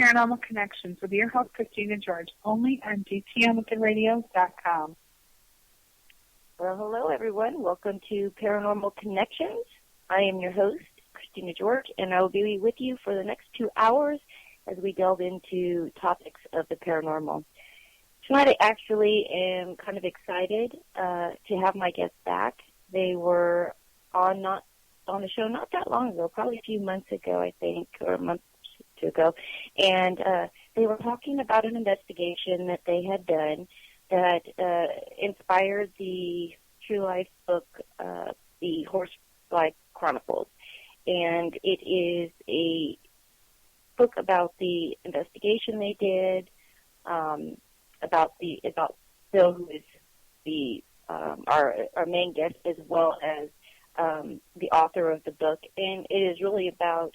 Paranormal Connections with your host, Christina George, only on DTMWithTheRadio.com. Well, hello, everyone. Welcome to Paranormal Connections. I am your host, Christina George, and I will be with you for the next 2 hours as we delve into topics of the paranormal. Tonight, I actually am kind of excited to have my guests back. They were on the show not that long ago, probably a few months ago, I think, or a month or two ago, and they were talking about an investigation that they had done that inspired the true life book, The Horsefly Chronicles. And it is a book about the investigation they did, about Bill, who is the our main guest, as well as the author of the book. And it is really about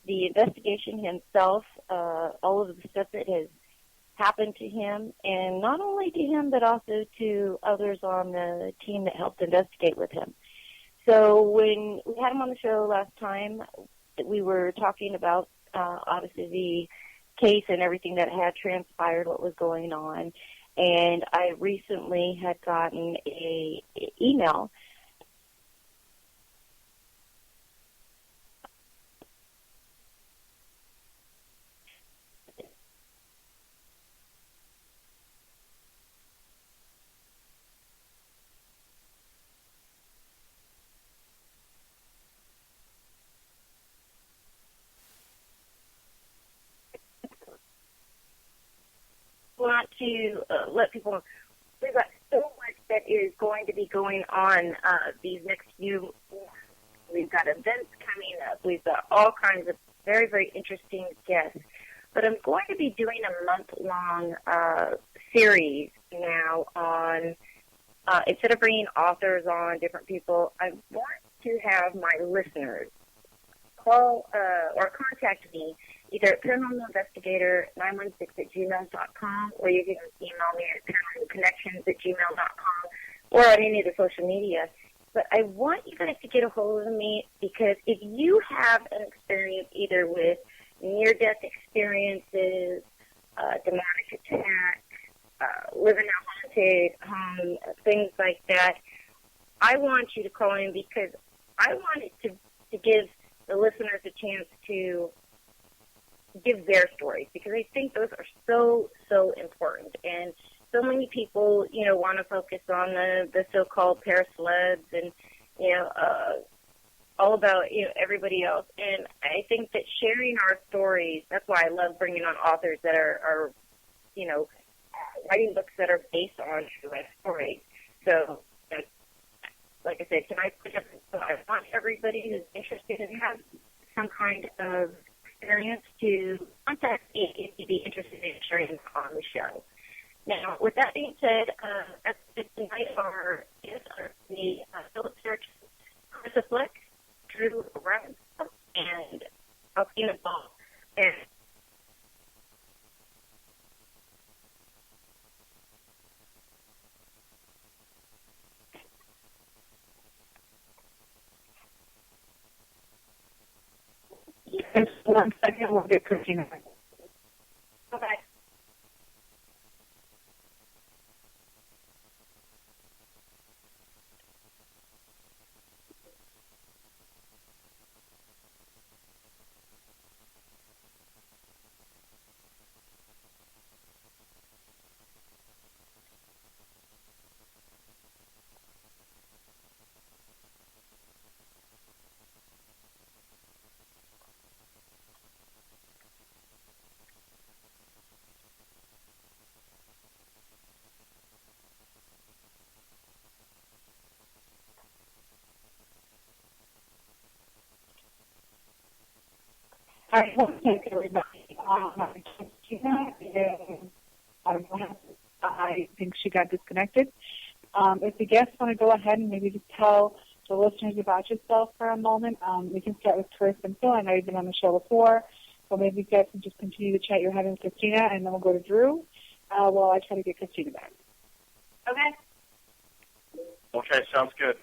the investigation himself, all of the stuff that has happened to him, and not only to him, but also to others on the team that helped investigate with him. So when we had him on the show last time, we were talking about, obviously, the case and everything that had transpired, what was going on. And I recently had gotten an email want to let people know we've got so much that is going to be going on these next few months. We've got events coming up. We've got all kinds of very, very interesting guests. But I'm going to be doing a month-long series now on, instead of bringing authors on, different people, I want to have my listeners call or contact me either at Paranormal Investigator 916@gmail.com, or you can email me at paranormalconnections@gmail.com, or on any of the social media. But I want you guys to get a hold of me, because if you have an experience either with near-death experiences, demonic attack, living in a haunted home, things like that, I want you to call in, because I want it to give the listeners a chance to give their stories, because I think those are so, so important. And so many people, want to focus on the so-called paracelebs and, all about, everybody else. And I think that sharing our stories, that's why I love bringing on authors that are writing books that are based on true life stories. So, like I said, I want everybody who's interested and has some kind of experience to contact me if you'd be interested in sharing on the show. Now, with that being said, tonight our guests are the Philip Church, Chris Fleck, Drew Brown, and Alcina Ball. And Just 1 second, we'll get Christina back. okay. All right, one second, everybody. I think she got disconnected. If the guests want to go ahead and maybe just tell the listeners about yourself for a moment, we can start with Chris and Phil. I know you've been on the show before, so maybe you guys can just continue the chat you're having with Christina, and then we'll go to Drew while I try to get Christina back. Okay. Okay, sounds good.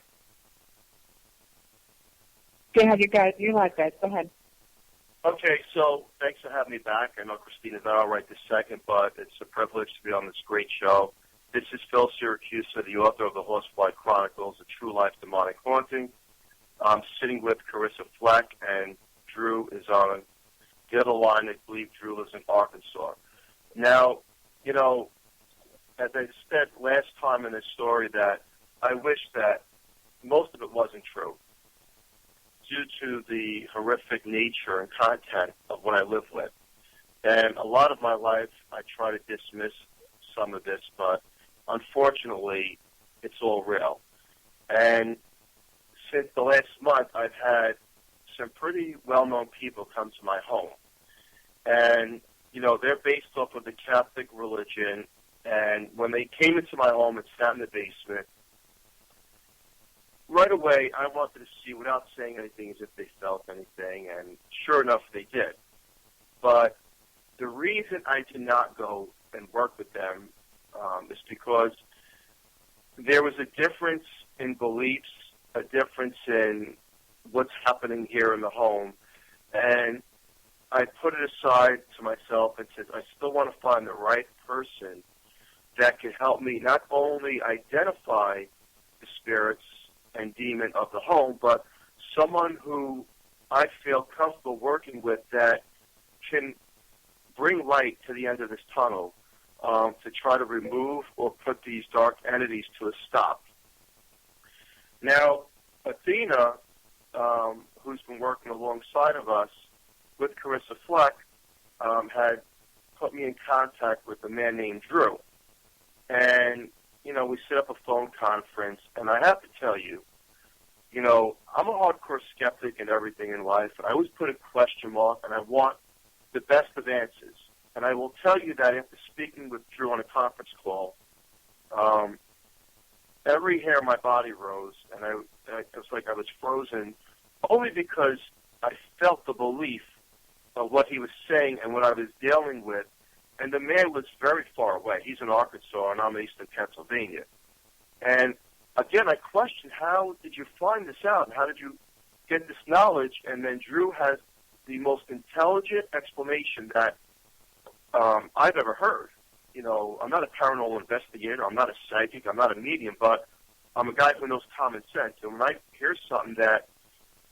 Go ahead, you guys. You're live, guys. Go ahead. Okay, so thanks for having me back. I know Christina's not all right this second, but it's a privilege to be on this great show. This is Phil Syracuse, the author of the Horsefly Chronicles, A True Life Demonic Haunting. I'm sitting with Carissa Fleck, and Drew is on the other line. I believe Drew lives in Arkansas. Now, you know, as I said last time in this story, that I wish that most of it wasn't true due to the horrific nature and content of what I live with. And a lot of my life, I try to dismiss some of this, but unfortunately, it's all real. And since the last month, I've had some pretty well-known people come to my home. And, you know, they're based off of the Catholic religion. And when they came into my home and sat in the basement, right away, I wanted to see, without saying anything, as if they felt anything, and sure enough, they did. But the reason I did not go and work with them is because there was a difference in beliefs, a difference in what's happening here in the home, and I put it aside to myself and said, I still want to find the right person that can help me not only identify the spirits and demon of the home, but someone who I feel comfortable working with that can bring light to the end of this tunnel to try to remove or put these dark entities to a stop. Now, Athena, who's been working alongside of us with Carissa Fleck, had put me in contact with a man named Drew. And, you know, we set up a phone conference, and I have to tell you, you know, I'm a hardcore skeptic in everything in life, and I always put a question mark, and I want the best of answers. And I will tell you that after speaking with Drew on a conference call, every hair in my body rose, and it was like I was frozen, only because I felt the belief of what he was saying and what I was dealing with. And the man was very far away. He's in Arkansas, and I'm in eastern Pennsylvania. And again, I questioned, how did you find this out, and how did you get this knowledge? And then Drew has the most intelligent explanation that I've ever heard. You know, I'm not a paranormal investigator, I'm not a psychic, I'm not a medium, but I'm a guy who knows common sense. And when I hear something that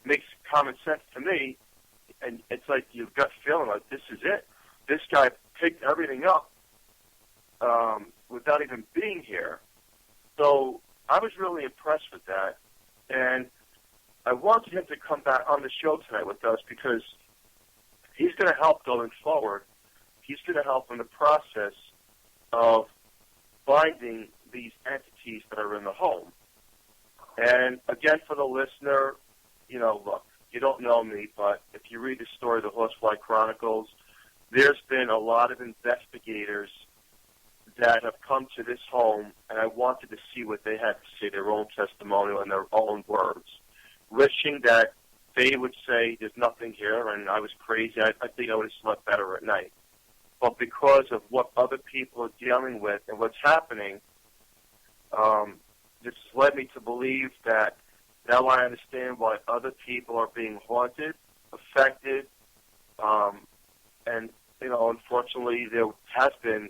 makes common sense to me, and it's like you've got feeling like this is it. This guy picked everything up without even being here. So I was really impressed with that. And I wanted him to come back on the show tonight with us because he's going to help going forward. He's going to help in the process of finding these entities that are in the home. And again, for the listener, you know, look, you don't know me, but if you read the story of the Horsefly Chronicles, there's been a lot of investigators that have come to this home, and I wanted to see what they had to say, their own testimonial and their own words, wishing that they would say there's nothing here, and I was crazy. I think I would have slept better at night. But because of what other people are dealing with and what's happening, this led me to believe that now I understand why other people are being haunted, affected, and, you know, unfortunately there has been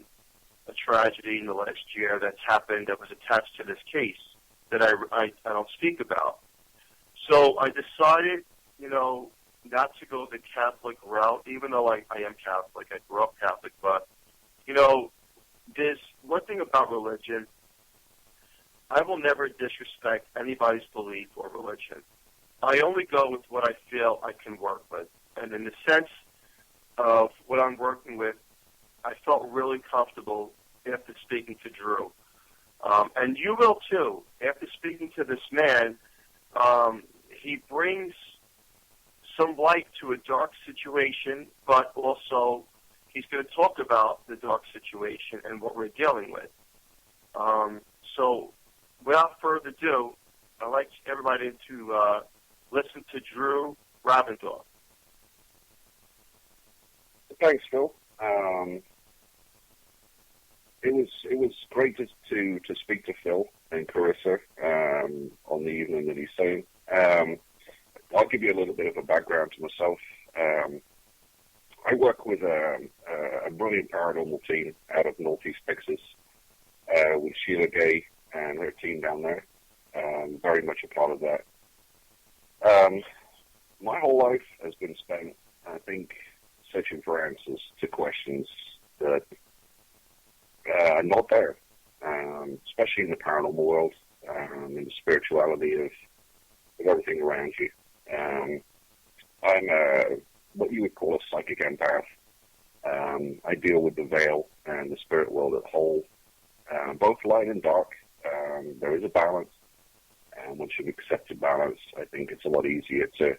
a tragedy in the last year that's happened that was attached to this case that I don't speak about. So I decided, you know, not to go the Catholic route, even though I am Catholic. I grew up Catholic. But, you know, there's one thing about religion. I will never disrespect anybody's belief or religion. I only go with what I feel I can work with. And in the sense of what I'm working with, I felt really comfortable after speaking to Drew. And you will too. After speaking to this man, he brings some light to a dark situation, but also he's going to talk about the dark situation and what we're dealing with. So without further ado, I'd like everybody to listen to Drew Ravendorf. Thanks, Phil. It was great to speak to Phil and Carissa on the evening that he's saying. I'll give you a little bit of a background to myself. I work with a brilliant paranormal team out of Northeast Texas with Sheila Gay and her team down there. Very much a part of that. My whole life has been spent, I think, searching for answers to questions that are not there, especially in the paranormal world, in the spirituality of everything around you. I'm what you would call a psychic empath. I deal with the veil and the spirit world as a whole, both light and dark. There is a balance, and once you've accepted balance, I think it's a lot easier to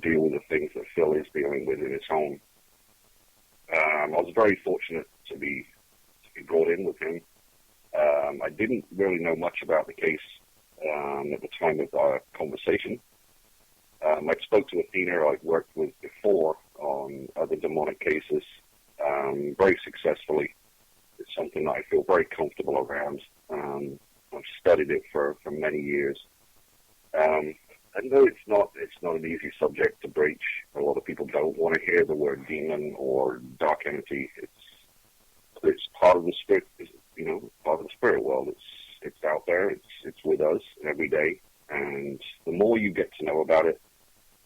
deal with the things that Phil is dealing with in his home. I was very fortunate to be brought in with him. I didn't really know much about the case at the time of our conversation. I spoke to Athena I've worked with before on other demonic cases very successfully. It's something that I feel very comfortable around. I've studied it for many years. I know it's not an easy subject to breach. A lot of people don't want to hear the word demon or dark entity. It's part of the spirit, part of the spirit world. It's out there. It's with us every day. And the more you get to know about it,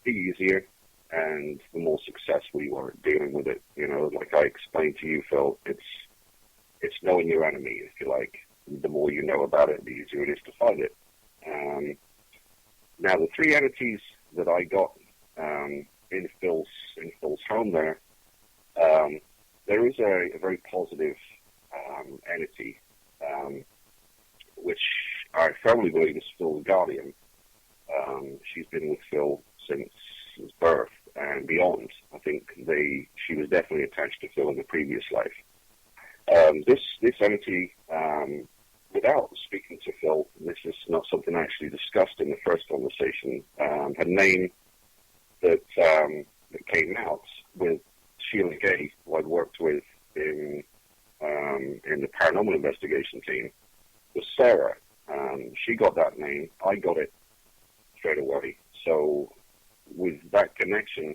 the easier and the more successful you are at dealing with it. Like I explained to you, Phil, it's knowing your enemy, if you like. The more you know about it, the easier it is to fight it. Now, the three entities that I got in Phil's home there is a very positive entity, which I firmly believe is Phil's guardian. She's been with Phil since his birth and beyond. I think she was definitely attached to Phil in the previous life. This entity, without speaking to Phil, this is not something actually discussed in the first conversation. Her name that came out with Sheila Gay, who I'd worked with in the paranormal investigation team, was Sarah. She got that name. I got it straight away. So with that connection,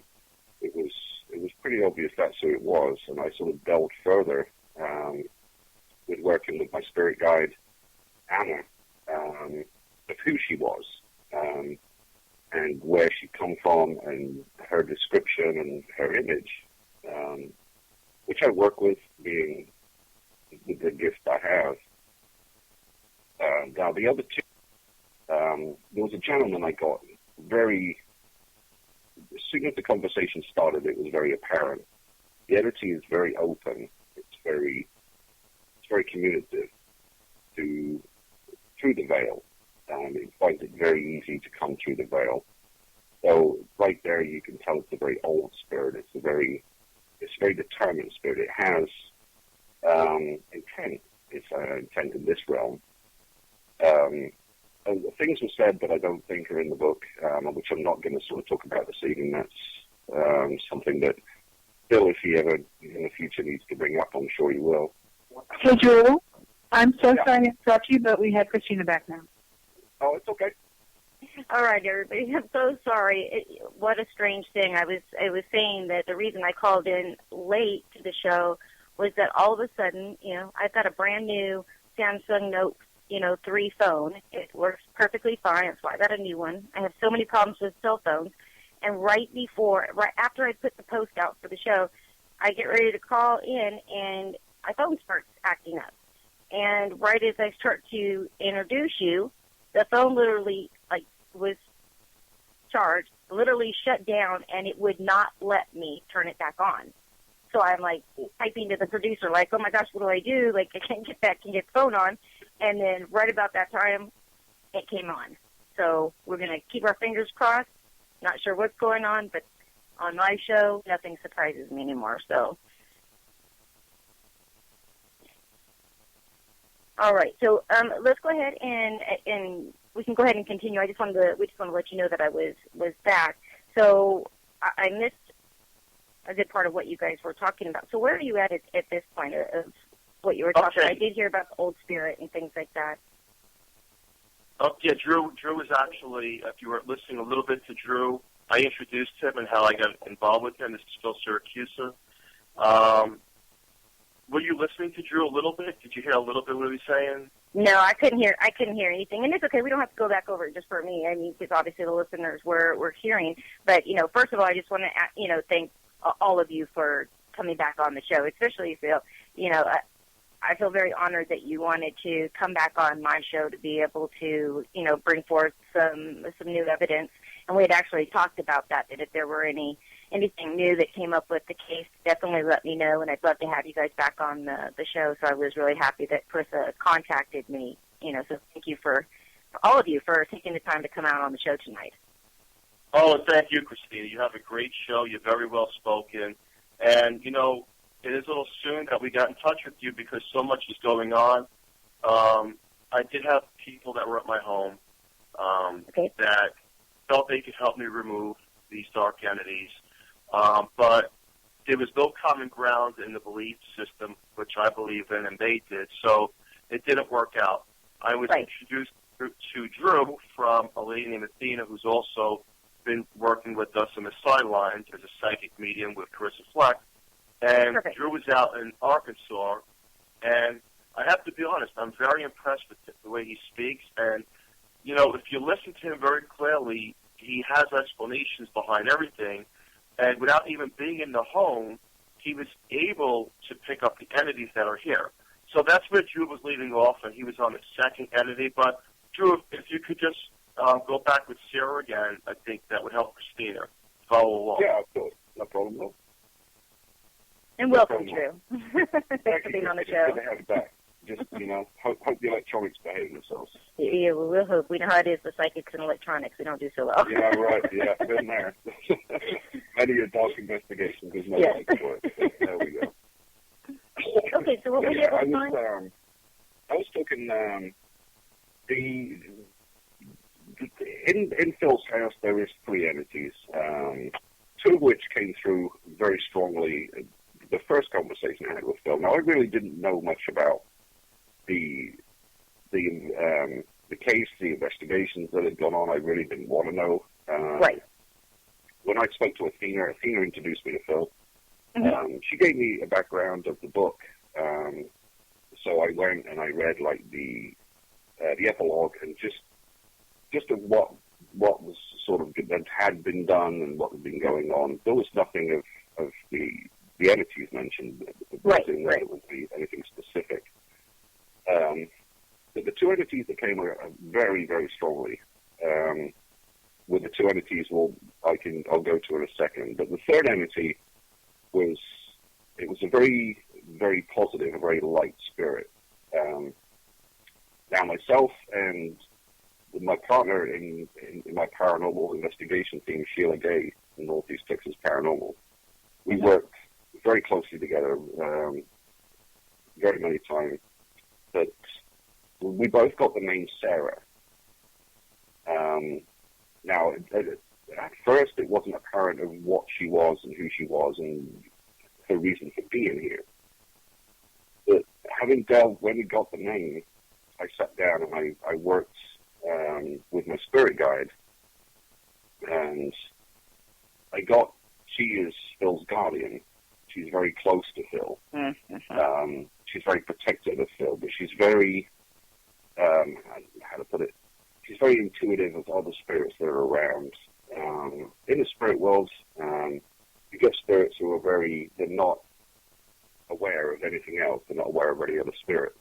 it was pretty obvious that's who it was, and I sort of delved further with working with my spirit guide, Anna, of who she was, and where she'd come from, and her description and her image, which I work with, being the gift I have. Now, the other two, there was a gentleman I got as soon as the conversation started, it was very apparent. The entity is very open. It's very communicative through the veil. It finds it very easy to come through the veil. So right there, you can tell it's a very old spirit. It's a very determined spirit. It has intent. It's intent in this realm. Things were said that I don't think are in the book, which I'm not going to sort of talk about this evening. That's something that Bill, if he ever in the future needs to bring up, I'm sure he will. Hey, Drew, I'm so sorry to interrupt you, but we have Christina back now. Oh, it's okay. All right, everybody. I'm so sorry. What a strange thing. I was saying that the reason I called in late to the show was that all of a sudden, I've got a brand new Samsung Note 3 phone. It works perfectly fine. That's why I got a new one. I have so many problems with cell phones. And right after I put the post out for the show, I get ready to call in, and my phone starts acting up. And right as I start to introduce you, the phone literally, was charged, literally shut down, and it would not let me turn it back on. So I'm, typing to the producer, oh, my gosh, what do I do? I can't get back and get the phone on. And then right about that time, it came on. So we're going to keep our fingers crossed. Not sure what's going on, but on my show, nothing surprises me anymore. So, all right. So let's go ahead and we can go ahead and continue. We just wanted to let you know that I was back. So I missed a good part of what you guys were talking about. So where are you at this point of what you were talking about? I did hear about the old spirit and things like that. Oh, yeah, Drew is actually, if you were listening a little bit to Drew, I introduced him and how I got involved with him. This is Phil Siracusa. Were you listening to Drew a little bit? Did you hear a little bit what he was saying? No, I couldn't hear anything, and it's okay. We don't have to go back over it just for me. I mean, because obviously the listeners were hearing. But first of all, I just want to thank all of you for coming back on the show, especially Phil. I feel very honored that you wanted to come back on my show to be able to bring forth some new evidence. And we had actually talked about that if there were anything new that came up with the case, definitely let me know, and I'd love to have you guys back on the show. So I was really happy that Carissa contacted me. So thank you for all of you for taking the time to come out on the show tonight. Oh, and thank you, Christina. You have a great show. You're very well spoken. And, it is a little soon that we got in touch with you because so much is going on. I did have people that were at my home that felt they could help me remove these dark entities. But there was no common ground in the belief system, which I believe in, and they did. So it didn't work out. I was introduced to Drew from a lady named Athena, who's also been working with us on the sidelines as a psychic medium with Carissa Fleck. And Drew was out in Arkansas, and I have to be honest, I'm very impressed with the way he speaks. And, if you listen to him very clearly, he has explanations behind everything. And without even being in the home, he was able to pick up the entities that are here. So that's where Drew was leaving off, and he was on the second entity. But, Drew, if you could just go back with Sarah again, I think that would help Christina follow along. Yeah, of course. No problem, though. And welcome, Drew. Thanks for being on the show. Good to have you back. Just, hope the electronics behave themselves. Yeah, we'll hope. We know how it is with psychics and electronics. We don't do so well. Yeah, right. Yeah, been there. Many a dark investigation because no one can work. There we go. Okay, so what were you able to find? I was talking, in Phil's house there is 3 entities, 2 of which came through very strongly. The first conversation I had with Phil. Now, I really didn't know much about the case, the investigations that had gone on. I really didn't want to know. When I spoke to Athena introduced me to Phil. Mm-hmm. She gave me a background of the book. So I went and I read the epilogue and just of what was sort of that had been done and what had been going on. There was nothing of the entities mentioned. Right. It would be anything specific. But the 2 entities that came very, very strongly. With the 2 entities, I'll go to in a second. But the 3rd entity was a very, very positive, a very light spirit. Now myself and my partner in my paranormal investigation team, Sheila Gay, in Northeast Texas Paranormal, we worked very closely together, very many times. But we both got the name Sarah. Now, at first, it wasn't apparent of what she was and who she was and her reason for being here. But when we got the name, I sat down and I worked with my spirit guide, and she is Phil's guardian. She's very close to Phil. Mm-hmm. She's very protective of Phil, but she's very, how to put it, she's very intuitive of other spirits that are around. In the spirit world, you get spirits who are they're not aware of anything else. They're not aware of any other spirits.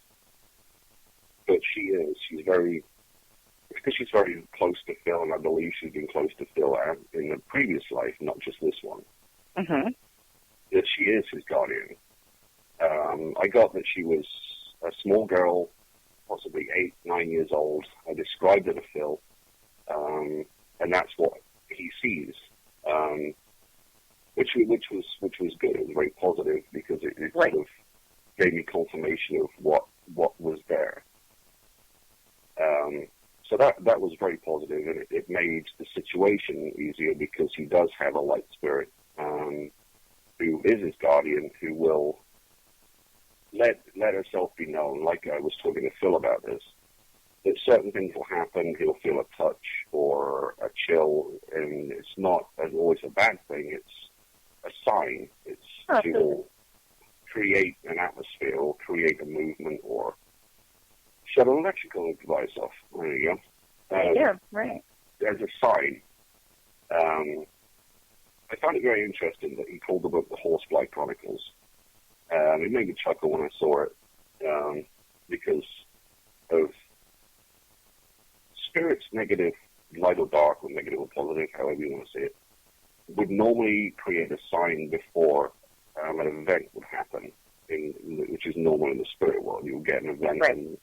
But she is. Because she's very close to Phil, and I believe she's been close to Phil in a previous life, not just this one. Mm-hmm. That she is his guardian. I got that she was a small girl, possibly 8, 9 years old. I described her to Phil, and that's what he sees, which was good. It was very positive because it sort of gave me confirmation of what was there. So that was very positive, and it made the situation easier because he does have a light spirit who is his guardian, who will let herself be known. Like I was talking to Phil about this, that certain things will happen. He'll feel a touch or a chill, and it's not always a bad thing. It's a sign. It's to create an atmosphere or create a movement or shut an electrical device off. There you go. Yeah, right. As a sign. I found it very interesting that he called the book The Horsefly Chronicles. It made me chuckle when I saw it because of spirits, negative, light or dark, or negative or positive, however you want to say it, would normally create a sign before an event would happen, which is normal in the spirit world. You will get an event, right. And,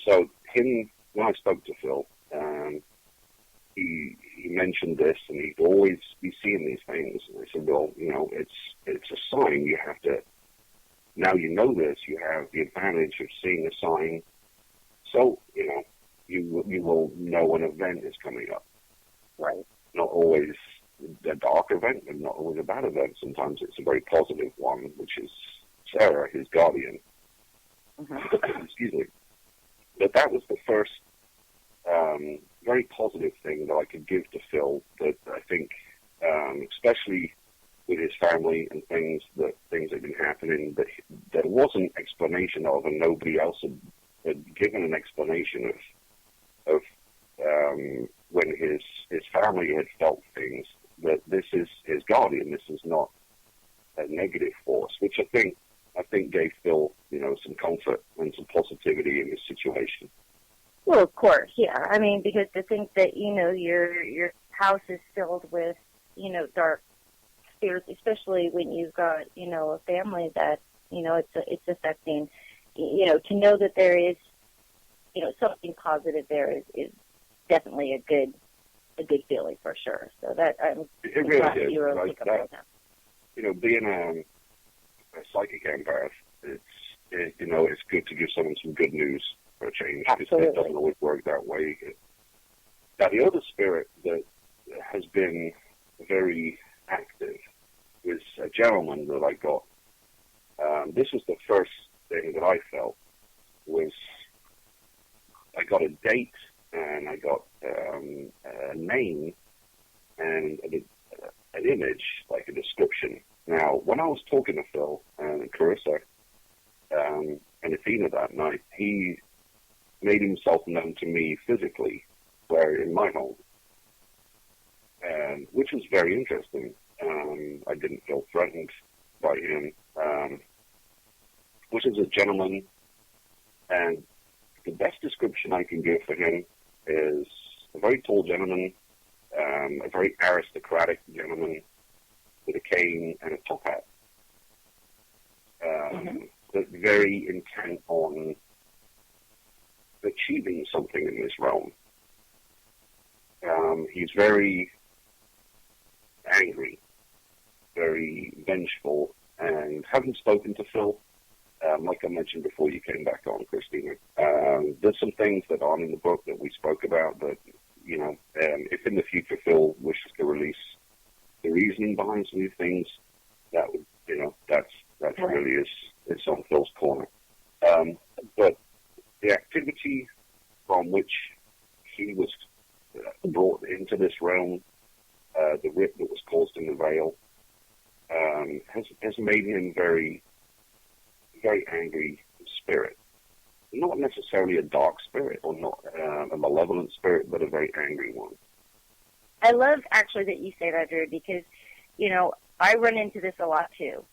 So when I spoke to Phil, he mentioned this, and he'd always be seeing these things. And I said, well, it's a sign. You have to, now you know this, you have the advantage of seeing a sign. So, you will know an event is coming up. Right. Not always a dark event, and not always a bad event. Sometimes it's a very positive one, which is Sarah, his guardian. Excuse me. But that was the first very positive thing that I could give to Phil, that I think, especially with his family and things that had been happening, that there was an explanation of, and nobody else had given an explanation of when his family had felt things, that this is his guardian, this is not a negative force, which I think gave Phil, some comfort and some positivity in his situation. Well, of course, yeah. I mean, because to think that, your house is filled with, dark spirits, especially when you've got, a family that, it's affecting, to know that there is, something positive there is definitely a good feeling for sure. So that I'm glad you were able to pick up on that. Being a psychic empath, it's good to give someone some good news for a change, because it doesn't always work that way. Now, the other spirit that has been very active is a gentleman that I got. This was the first thing that I felt, was I got a date, and I got a name and an image, like a description. Now, when I was talking to Phil and Carissa and Athena that night, he made himself known to me physically, in my home, which was very interesting. I didn't feel threatened by him, which is a gentleman, and the best description I can give for him is a very tall gentleman, a very aristocratic gentleman with a cane and a top hat, but very intent on achieving something in this realm. He's very angry, very vengeful, and having spoken to Phil, like I mentioned before you came back on, Christina, there's some things that aren't in the book that we spoke about that, if in the future Phil wishes to release the reasoning behind some of these things, that would, that's really is on Phil's corner. But the activity from which he was brought into this realm, the rip that was caused in the veil, has made him very, very angry spirit. Not necessarily a dark spirit or not a malevolent spirit, but a very angry one. I love, actually, that you say that, Drew, because, I run into this a lot, too.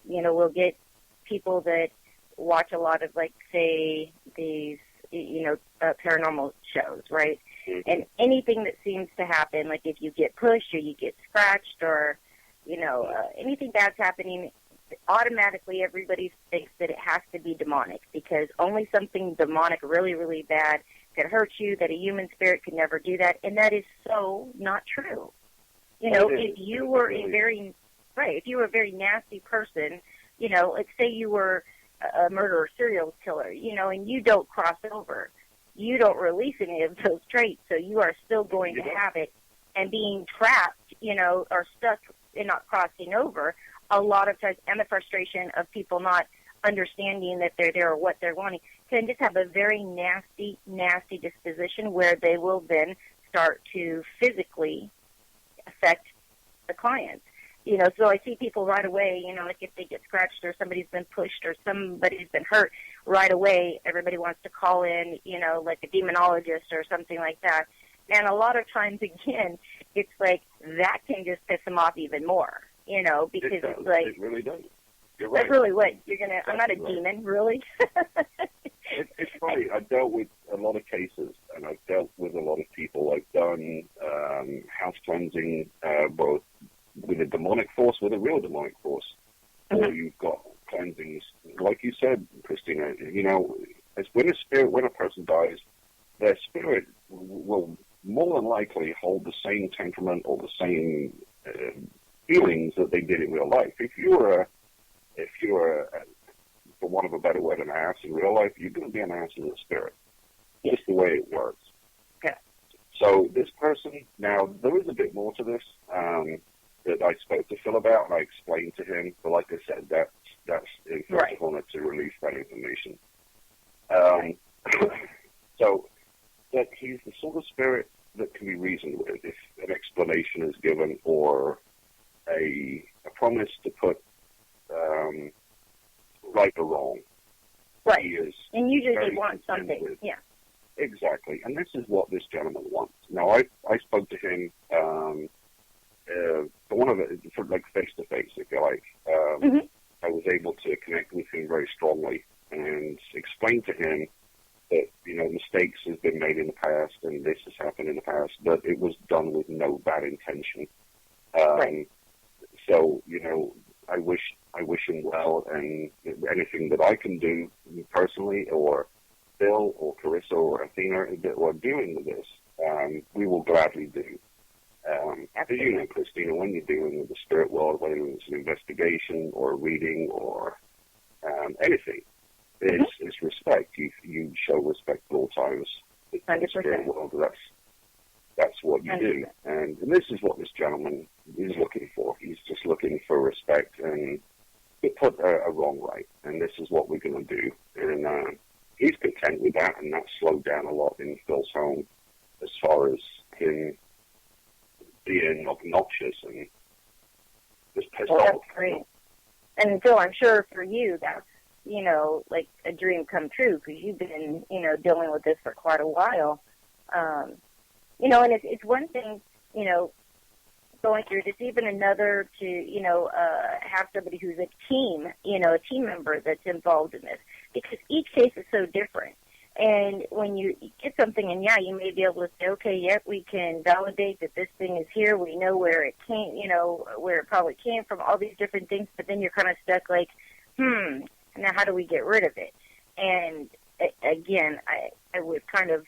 We'll get people that watch a lot of, like, say, these, paranormal shows, right? Mm-hmm. And anything that seems to happen, like if you get pushed or you get scratched or, anything bad's happening, automatically everybody thinks that it has to be demonic, because only something demonic really, really bad could hurt you, that a human spirit could never do that, and that is so not true. If you were a very nasty person, let's say you were a murderer, serial killer, and you don't cross over, you don't release any of those traits, so you are still going to have it, and being trapped, or stuck and not crossing over, a lot of times, and the frustration of people not understanding that they're there or what they're wanting, can just have a very nasty, nasty disposition where they will then start to physically affect the clients. You know, so I see people right away, you know, like if they get scratched or somebody's been pushed or somebody's been hurt, right away everybody wants to call in, you know, like a demonologist or something like that. And a lot of times, again, it's like that can just piss them off even more, you know, because it's like... It really does. You're right. That's really what you're going to... I'm not a demon, really. It's funny. I've dealt with a lot of cases, and I've dealt with a lot of people. I've done house cleansing, both with a demonic force, with a real demonic force. Or you've got cleansings, like you said, Christina, you know, when a person dies, their spirit will more than likely hold the same temperament or the same feelings that they did in real life. If you're for want of a better word, an ass in real life, you're going to be an ass in the spirit. Just the way it works. Okay. So this person, now, there is a bit more to this that I spoke to Phil about, and I explained to him, but like I said, that's in first honor to release that information. So that he's the sort of spirit that can be reasoned with if an explanation is given or a promise to put right or wrong. Right. He is and usually they want something. With. Yeah. Exactly. And this is what this gentleman wants. Now, I spoke to him for one of it, for like face-to-face, if you like. I was able to connect with him very strongly and explain to him that, you know, mistakes has been made in the past and this has happened in the past, but it was done with no bad intention. So, you know, I wish him well, and anything that I can do personally, or Bill or Carissa or Athena that are dealing with this, we will gladly do. As you know, Christina, when you're dealing with the spirit world, whether it's an investigation or a reading or anything, it's respect. You show respect at all times. In the spirit world, that's what you 100%. Do. And this is what this gentleman is looking for. He's just looking for respect and to put a wrong right. And this is what we're going to do. And he's content with that, and that's slowed down a lot in Phil's home as far as him being obnoxious and just pissed off. That's great. And Phil, I'm sure for you that's, you know, like a dream come true, because you've been, you know, dealing with this for quite a while. You know, and it's one thing, you know, going through this, even another to, you know, have somebody who's a team, you know, a team member that's involved in this, because each case is so different. And when you get something, and yeah, you may be able to say, okay, yep, we can validate that this thing is here. We know where it came, you know, where it probably came from, all these different things. But then you're kind of stuck like, now how do we get rid of it? And again, I was kind of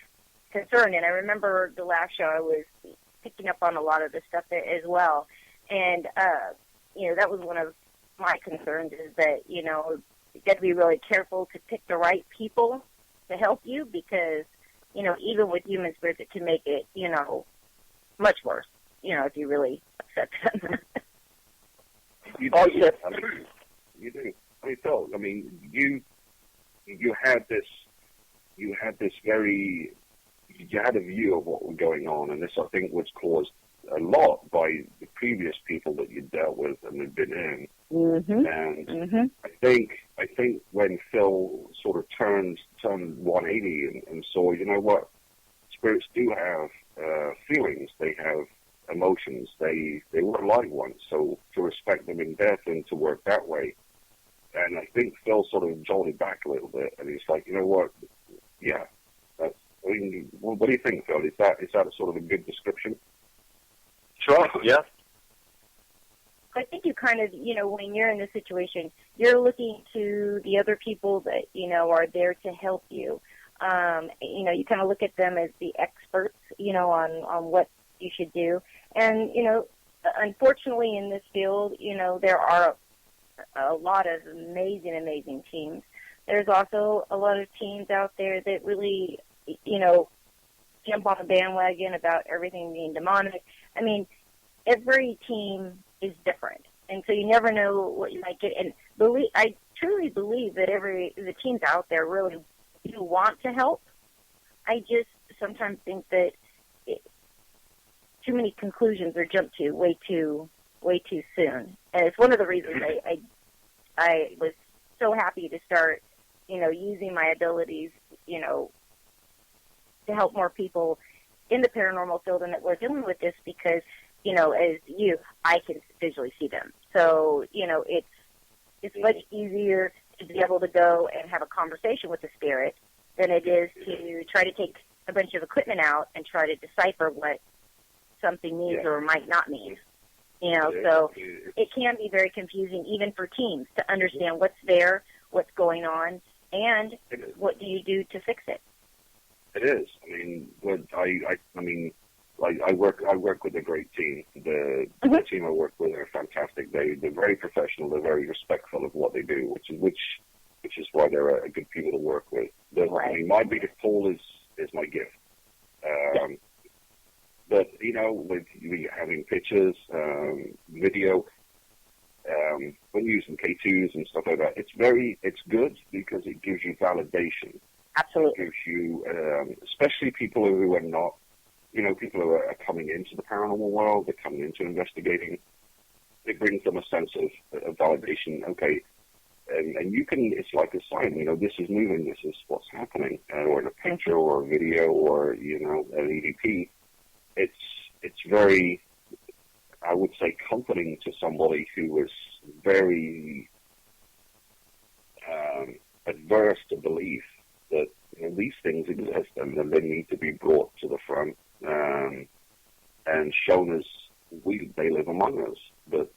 concerned. And I remember the last show I was picking up on a lot of this stuff as well. And, you know, that was one of my concerns is that, you know, you got to be really careful to pick the right people to help you, because, you know, even with human spirits, it can make it, you know, much worse, you know, if you really upset them. You do. You do. I mean, Phil, I mean, you had a view of what was going on, and this, I think, was caused a lot by the previous people that you dealt with and had been in. And I think when Phil sort of turned 180 and saw, you know what, spirits do have feelings, they have emotions, they were alive once, so to respect them in death and to work that way. And I think Phil sort of jolted back a little bit, and he's like, you know what, yeah. I mean, what do you think, Phil? Is that a sort of a good description? Sure, yeah. I think you kind of, you know, when you're in this situation, you're looking to the other people that, you know, are there to help you. You know, you kind of look at them as the experts, you know, on what you should do. And, you know, unfortunately in this field, you know, there are a lot of amazing teams. There's also a lot of teams out there that really, you know, jump on a bandwagon about everything being demonic. I mean, every team is different, and so you never know what you might get. And I truly believe that the teens out there really do want to help. I just sometimes think that too many conclusions are jumped to way too soon, and it's one of the reasons I was so happy to start, using my abilities, to help more people in the paranormal field and that we're dealing with this because, I can visually see them. So, it's much easier to be able to go and have a conversation with the spirit than it is to try to take a bunch of equipment out and try to decipher what something means or might not mean. So it can be very confusing even for teens to understand what's there, what's going on, and what do you do to fix it. It is. I work with a great team. The team I work with are fantastic. They're very professional. They're very respectful of what they do, which is why they're a good people to work with. My biggest pull is my gift. But with having pictures, video, when using K2s and stuff like that, it's good because it gives you validation. Absolutely. It gives you, especially people who are not, people who are coming into the paranormal world, they're coming into investigating. It brings them a sense of validation. Okay, and you can, it's like a sign. This is moving. This is what's happening, or in a picture or a video or an EVP. It's very, I would say, comforting to somebody who was very adverse to belief that these things exist and they need to be brought to the front and shown as they live among us. But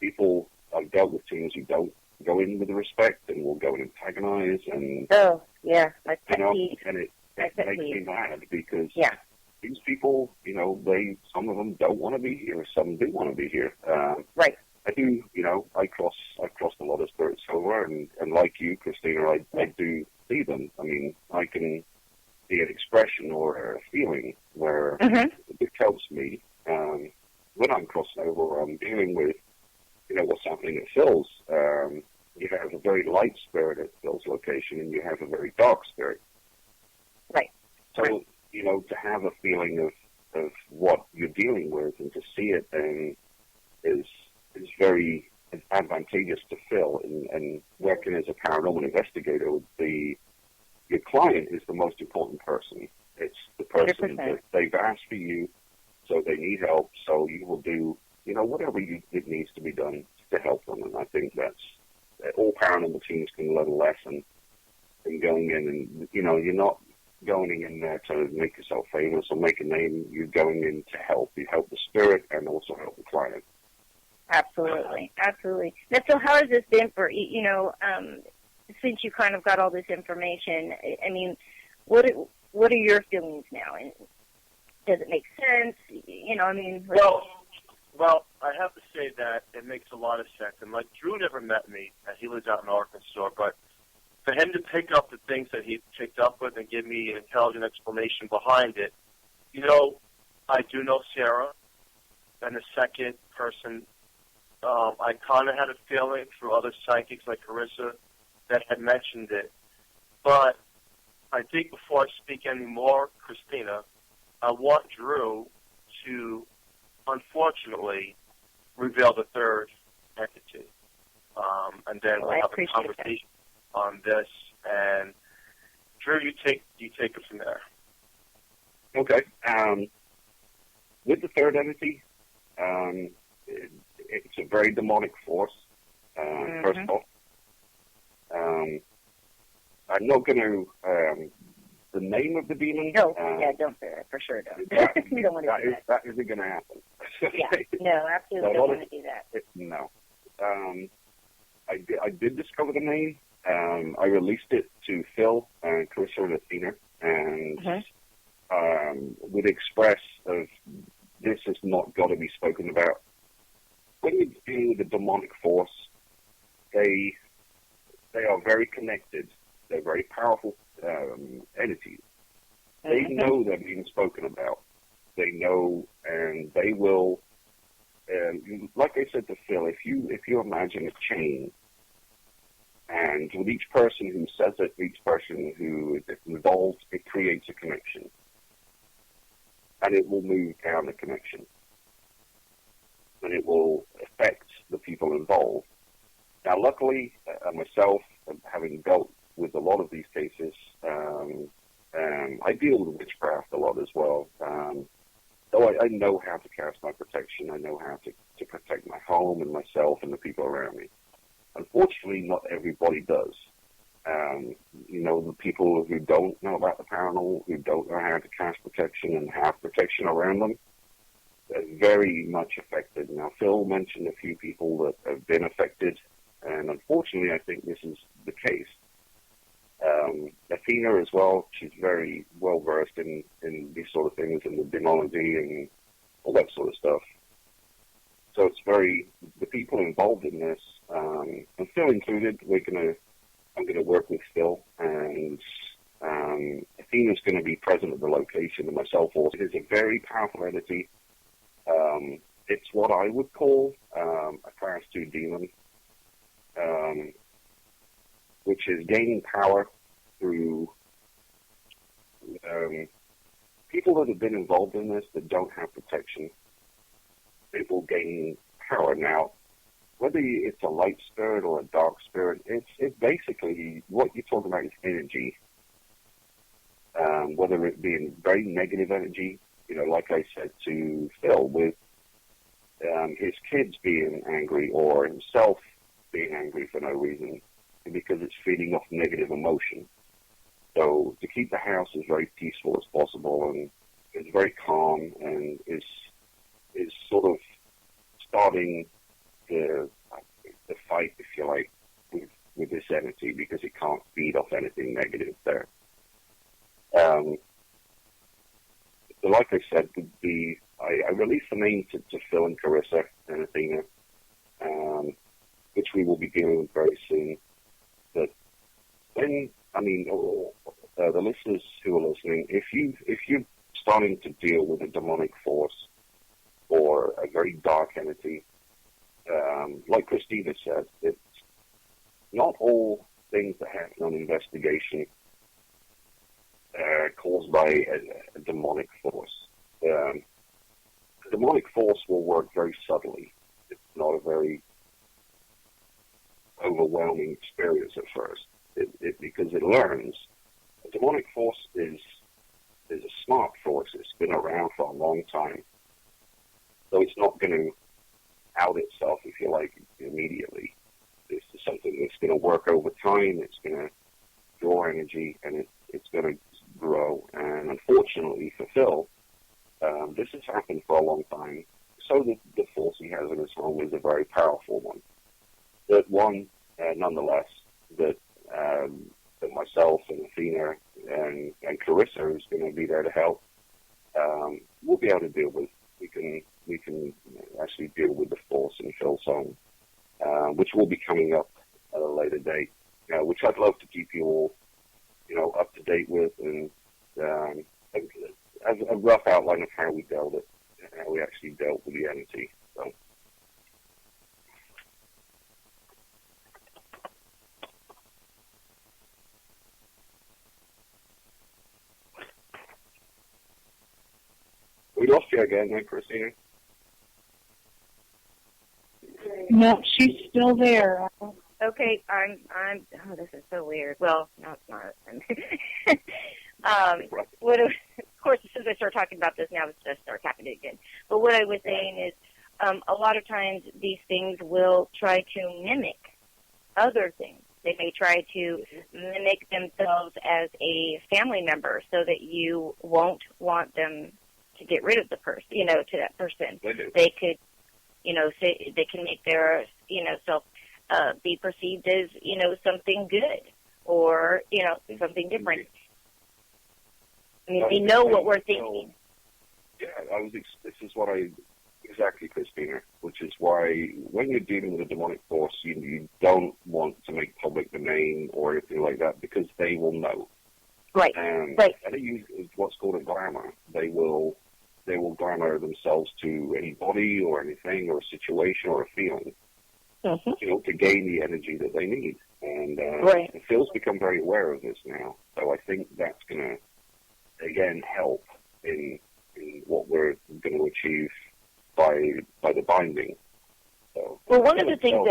people, I've dealt with teams who don't go in with respect and will go and antagonize and and it makes me mad because these people, some of them don't want to be here, some do want to be here. Right. I do, I crossed a lot of spirits over, and like you, Christina, I do see them. I can see an expression or a feeling where it helps me when I'm crossing over or I'm dealing with, what's happening at Phil's. You have a very light spirit at Phil's location, and you have a very dark spirit. Right. So, to have a feeling of what you're dealing with and to see it is very advantageous to Phil. And working as a paranormal investigator, your client is the most important person. It's the person 100%. that they've asked for you, so they need help, so you will do, whatever it needs to be done to help them. And I think that's all paranormal teams can learn a lesson in going in and, you're not going in there to make yourself famous or make a name. You're going in to help. You help the spirit and also help the client. Absolutely. Now, so how has this been for, since you kind of got all this information? What are your feelings now? And does it make sense? Well, I have to say that it makes a lot of sense. And like Drew never met me, and he lives out in Arkansas, but for him to pick up the things that he picked up with and give me an intelligent explanation behind it, I do know Sarah, and the second person, I kind of had a feeling through other psychics like Carissa that had mentioned it. But I think before I speak any more, Christina, I want Drew to, unfortunately, reveal the third entity. And then we'll have a conversation on this. And Drew, you take it from there. Okay. With the third entity, it's a very demonic force. First of all, I'm not going to the name of the demon. No, don't say that. For sure, don't. You don't want to do that. That isn't going to happen. No, absolutely don't want to do that. No. I did discover the name. I released it to Phil and Carissa and Athena, and would express of this has not got to be spoken about. When you're dealing with a demonic force, they are very connected. They're very powerful entities. They know they're being spoken about. They know, and they will. Like I said to Phil, if you imagine a chain, And with each person who says it, each person who is involved, it creates a connection. And it will move down the connection. And it will affect the people involved. Now, luckily, myself, having dealt with a lot of these cases, I deal with witchcraft a lot as well. So I know how to cast my protection. I know how to protect my home and myself and the people around me. Unfortunately, not everybody does. The people who don't know about the paranormal, who don't know how to cast protection and have protection around them, are very much affected. Now, Phil mentioned a few people that have been affected, and unfortunately, I think this is the case. Athena as well, she's very well versed in these sort of things, and the demonology and all that sort of stuff. So it's the people involved in this, and Phil included, I'm going to work with Phil, and Athena's going to be present at the location, and myself also. It is a very powerful entity. It's what I would call a Class 2 demon, which is gaining power through people that have been involved in this that don't have protection. It will gain power. Now, whether it's a light spirit or a dark spirit, it's basically what you're talking about is energy. Whether it be very negative energy, like I said to Phil, with his kids being angry or himself being angry for no reason, because it's feeding off negative emotion. So to keep the house as very peaceful as possible, and it's very calm, and is sort of starting the fight, if you like, with this entity, because it can't feed off anything negative there. So like I said, I released the name to Phil and Carissa and Athena, which we will be dealing with very soon. But when, the listeners who are listening, if you're starting to deal with a demonic force or a very dark entity, like Christina said, it's not all things that happen on investigation caused by a demonic force. The demonic force will work very subtly. It's not a very overwhelming experience at first, because it learns. A demonic force is a smart force. It's been around for a long time. So it's not going to out itself, if you like, immediately. This is something that's going to work over time. It's going to draw energy, and it's going to grow. And unfortunately for Phil, this has happened for a long time. So the force he has in his home is a very powerful one. That one, nonetheless, that myself and Athena and Carissa, who's going to be there to help, we'll be able to deal with. We can actually deal with the force in Phil's home, which will be coming up at a later date, which I'd love to keep you all, up to date with, and as a rough outline of how we dealt it, how we actually dealt with the entity. So. We lost you again, right, Christina? No, she's still there. Okay, oh, this is so weird. Well, no, it's not. Of course, as soon as I start talking about this now, it's just start happening again. But what I was saying is, a lot of times these things will try to mimic other things. They may try to mimic themselves as a family member so that you won't want them to get rid of the person, to that person. They could, say they can make their, self be perceived as, something good or, something different. I mean, they know what we're thinking. Yeah, this is what exactly, Christina, which is why when you're dealing with a demonic force, you don't want to make public the name or anything like that, because they will know. Right. And right. they use what's called a glamour. They will glamour themselves to anybody or anything or a situation or a feeling. to gain the energy that they need. And right. Phil's become very aware of this now, so I think that's going to, again, help in what we're going to achieve by the binding. So, well, one of the things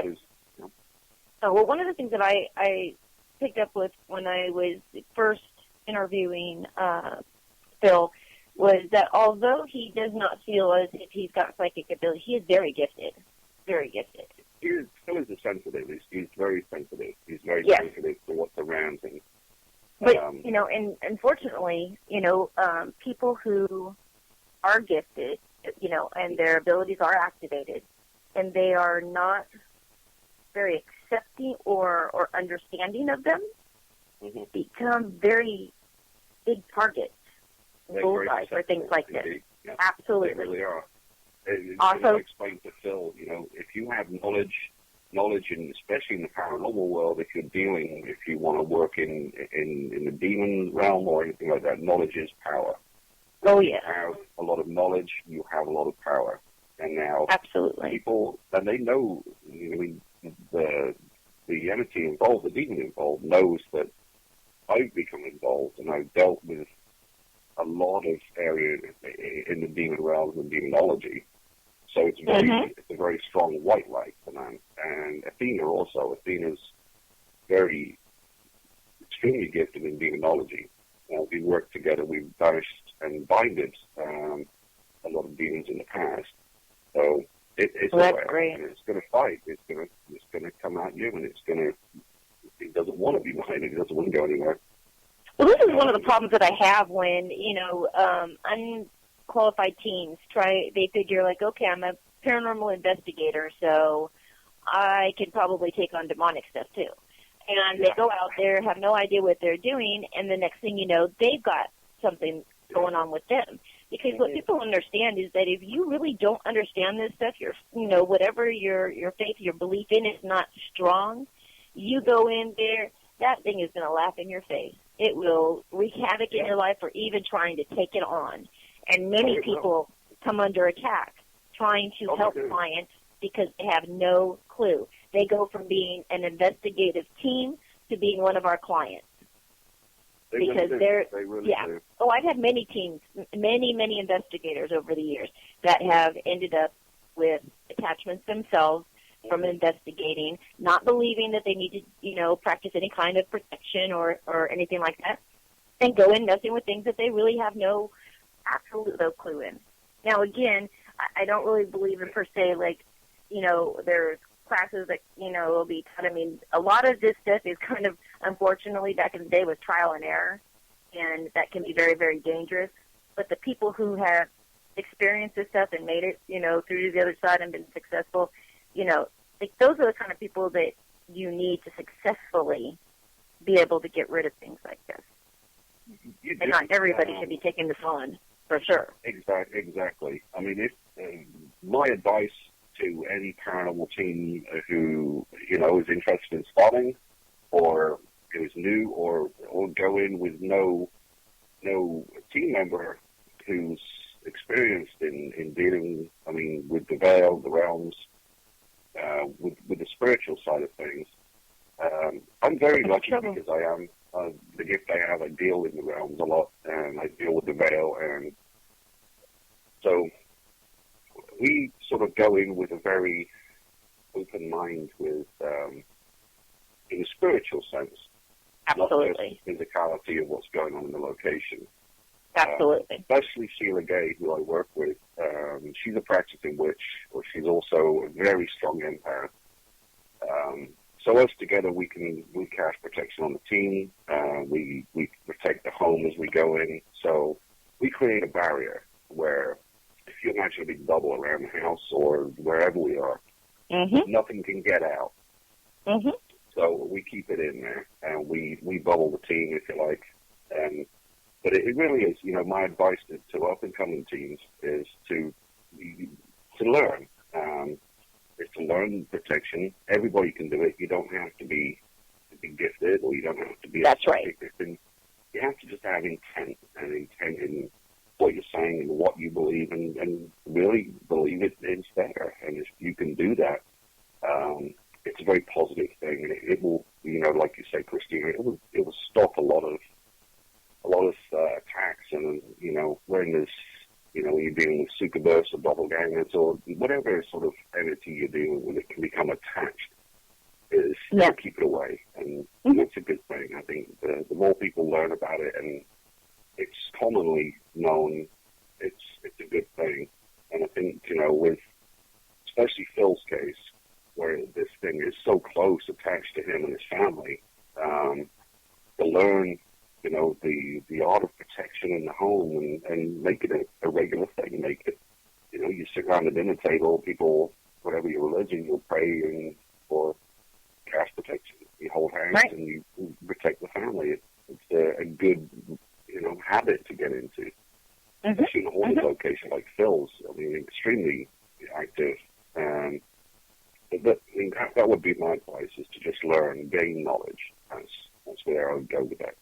that I picked up with when I was first interviewing Phil was that although he does not feel as if he's got psychic ability, he is very gifted. Very gifted. Phil is sensitive. He's very sensitive. He's very sensitive to what's around him. But, and unfortunately, people who are gifted, and their abilities are activated, and they are not very accepting or understanding of them, become very big targets, bullseye for things like this. Yeah, absolutely. They really are. Also, I explained to Phil, if you have knowledge, and especially in the paranormal world, if you want to work in the demon realm or anything like that, knowledge is power. Oh, yeah. You have a lot of knowledge, you have a lot of power. And now absolutely. People, and they know, the entity involved, the demon involved, knows that I've become involved and I've dealt with a lot of areas in the demon realm and demonology. So it's a very strong white light for man. And Athena also. Athena's extremely gifted in demonology. We worked together. We've banished and binded a lot of demons in the past. So it's that's aware, great. and it's going to fight. It's going to come at you, and it doesn't want to be behind it. It doesn't want to go anywhere. Well, this is one of the problems that I have when unqualified teens they figure like, okay, I'm a paranormal investigator, so I can probably take on demonic stuff too. And they go out there, have no idea what they're doing, and the next thing you know, they've got something going on with them. Because what people understand is that if you really don't understand this stuff, whatever your faith, your belief in is not strong, you go in there, that thing is going to laugh in your face. It will wreak havoc in your life for even trying to take it on. And many people come under attack trying to help clients because they have no clue. They go from being an investigative team to being one of our clients. They really do. Oh, I've had many teams, many investigators over the years that have ended up with attachments themselves from investigating, not believing that they need to, practice any kind of protection or anything like that, and go in messing with things that they really have absolute no clue in. Now, again, I don't really believe in per se, there's classes that, will be taught. I mean, a lot of this stuff is kind of, unfortunately, back in the day was trial and error, and that can be very, very dangerous. But the people who have experienced this stuff and made it, through to the other side and been successful, those are the kind of people that you need to successfully be able to get rid of things like this. And not everybody should be taking this on, for sure. Exactly. I mean, my advice to any paranormal team who, is interested in spotting or is new or go in with no team member who's experienced in dealing, with the veil, the realms, with the spiritual side of things. I'm very lucky because I am the gift I have. I deal with the realms a lot, and I deal with the veil, and so we sort of go in with a very open mind with, in a spiritual sense, absolutely, not just the physicality of what's going on in the location. Absolutely. Especially Sheila Gay, who I work with. She's a practicing witch, or she's also a very strong empath. So us together, we cast protection on the team. We protect the home as we go in. So we create a barrier where, if you imagine a big bubble around the house or wherever we are, nothing can get out. So we keep it in there, and we bubble the team, if you like. But it really is, my advice to up-and-coming teams is to learn. Is to learn protection. Everybody can do it. You don't have to be gifted, or you don't have to be That's right. gifted. You have to just have intent in what you're saying and what you believe, and really believe it's there. And if you can do that, it's a very positive thing, and it will, like you say, Christina, it will stop a lot of attacks, and when there's when you're dealing with superbursts or doppelgangers or whatever sort of entity you're dealing with, it can become attached. Is to keep it away, and it's a good thing. I think the more people learn about it, and it's commonly known, it's a good thing. And I think with especially Phil's case, where this thing is so close attached to him and his family, to learn the art of protection in the home and make it a regular thing. Make it you sit around the dinner table, people, whatever your religion, you'll pray for cash protection. You hold hands and you protect the family. It's a good, habit to get into. Especially in a haunted location like Phil's. I mean, extremely active. That would be my advice: is to just learn, gain knowledge. That's where I would go with that.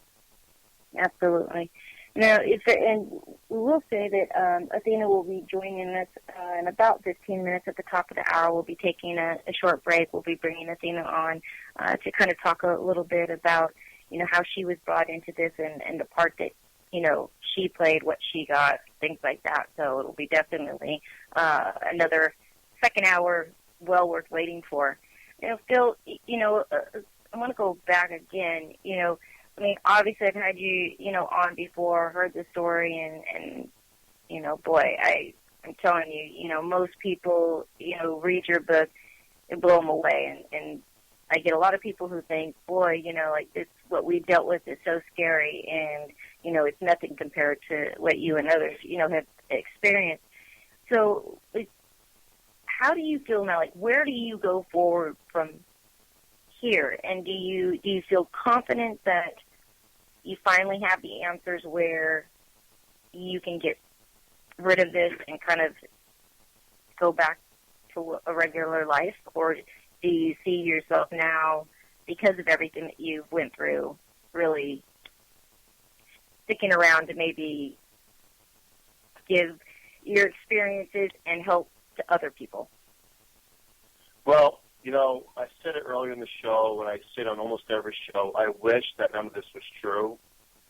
Absolutely. Now, and we will say that Athena will be joining us in about 15 minutes at the top of the hour. We'll be taking a short break. We'll be bringing Athena on to kind of talk a little bit about, how she was brought into this and the part that, she played, what she got, things like that. So it'll be definitely another second hour well worth waiting for. Phil, I want to go back again, I mean, obviously I've had you, on before, heard the story, and boy, I'm telling you, most people, read your book and blow them away, and I get a lot of people who think, boy, like this, what we dealt with is so scary, and, it's nothing compared to what you and others, have experienced. So how do you feel now? Like, where do you go forward from here? And do you feel confident that you finally have the answers where you can get rid of this and kind of go back to a regular life? Or do you see yourself now, because of everything that you've went through, really sticking around to maybe give your experiences and help to other people? Well, I said it earlier in the show, and I say it on almost every show, I wish that none of this was true,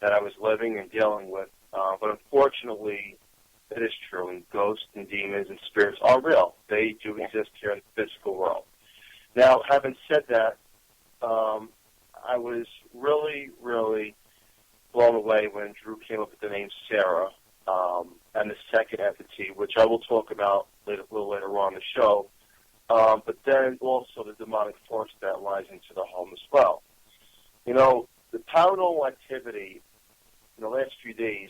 that I was living and dealing with. But unfortunately, it is true, and ghosts and demons and spirits are real. They do exist here in the physical world. Now, having said that, I was really, really blown away when Drew came up with the name Sarah and the second entity, which I will talk about a little later on in the show. But then also the demonic force that lies into the home as well. The Paranormal Activity in the last few days,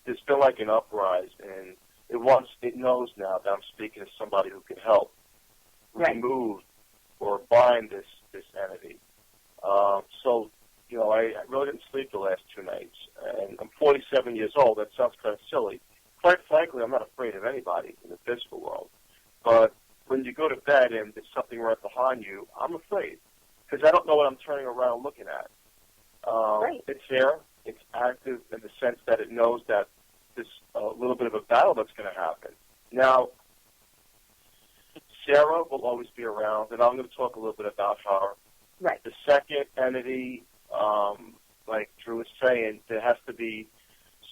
there's been like an uprise, and it knows now that I'm speaking to somebody who can help remove or bind this entity. So, I really didn't sleep the last 2 nights, and I'm 47 years old. That sounds kind of silly. Quite frankly, I'm not afraid of anybody in the physical world, but when you go to bed and there's something right behind you, I'm afraid because I don't know what I'm turning around looking at. It's there. It's active in the sense that it knows that there's a little bit of a battle that's going to happen. Now, Sarah will always be around, and I'm going to talk a little bit about her. Right. The second entity, like Drew was saying, there has to be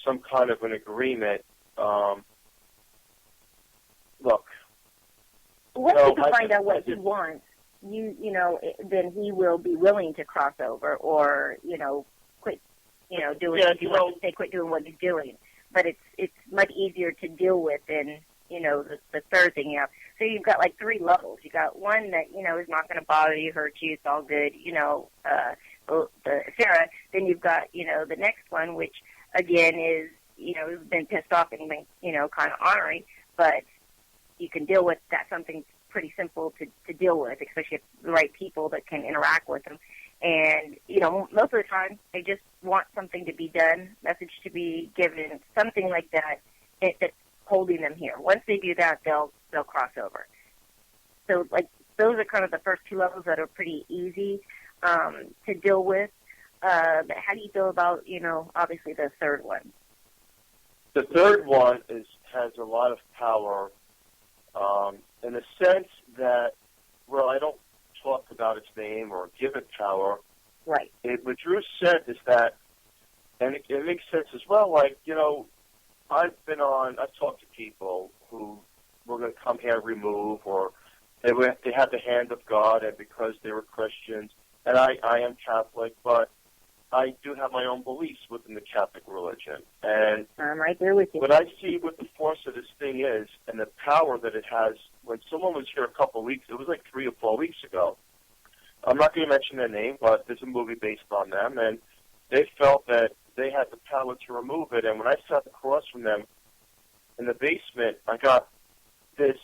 some kind of an agreement. Look. Once you can find out what he wants, then he will be willing to cross over or, quit, doing if he wants to say quit doing what he's doing. But it's much easier to deal with than, the third thing you have. So you've got like 3 levels. You got one that, is not going to bother you, hurt you, it's all good, the Sarah. Then you've got, the next one, which again is, has been pissed off and been, kind of honoring, but you can deal with that. Something pretty simple to deal with, especially if the right people that can interact with them. And, most of the time, they just want something to be done, message to be given, something like that, that's holding them here. Once they do that, they'll cross over. So, like, those are kind of the first 2 levels that are pretty easy to deal with. But how do you feel about, obviously the third one? The third one has a lot of power in the sense that, well, I don't talk about its name or give it power. Right. What Drew said is that, and it makes sense as well, like, I've talked to people who were going to come here and remove, or they had the hand of God, and because they were Christians, and I am Catholic, but I do have my own beliefs within the Catholic religion. And I'm right there with you. What I see what the force of this thing is, and the power that it has, when someone was here a couple of weeks, it was like 3 or 4 weeks ago. I'm not going to mention their name, but there's a movie based on them, and they felt that they had the power to remove it. And when I sat across from them in the basement, I got this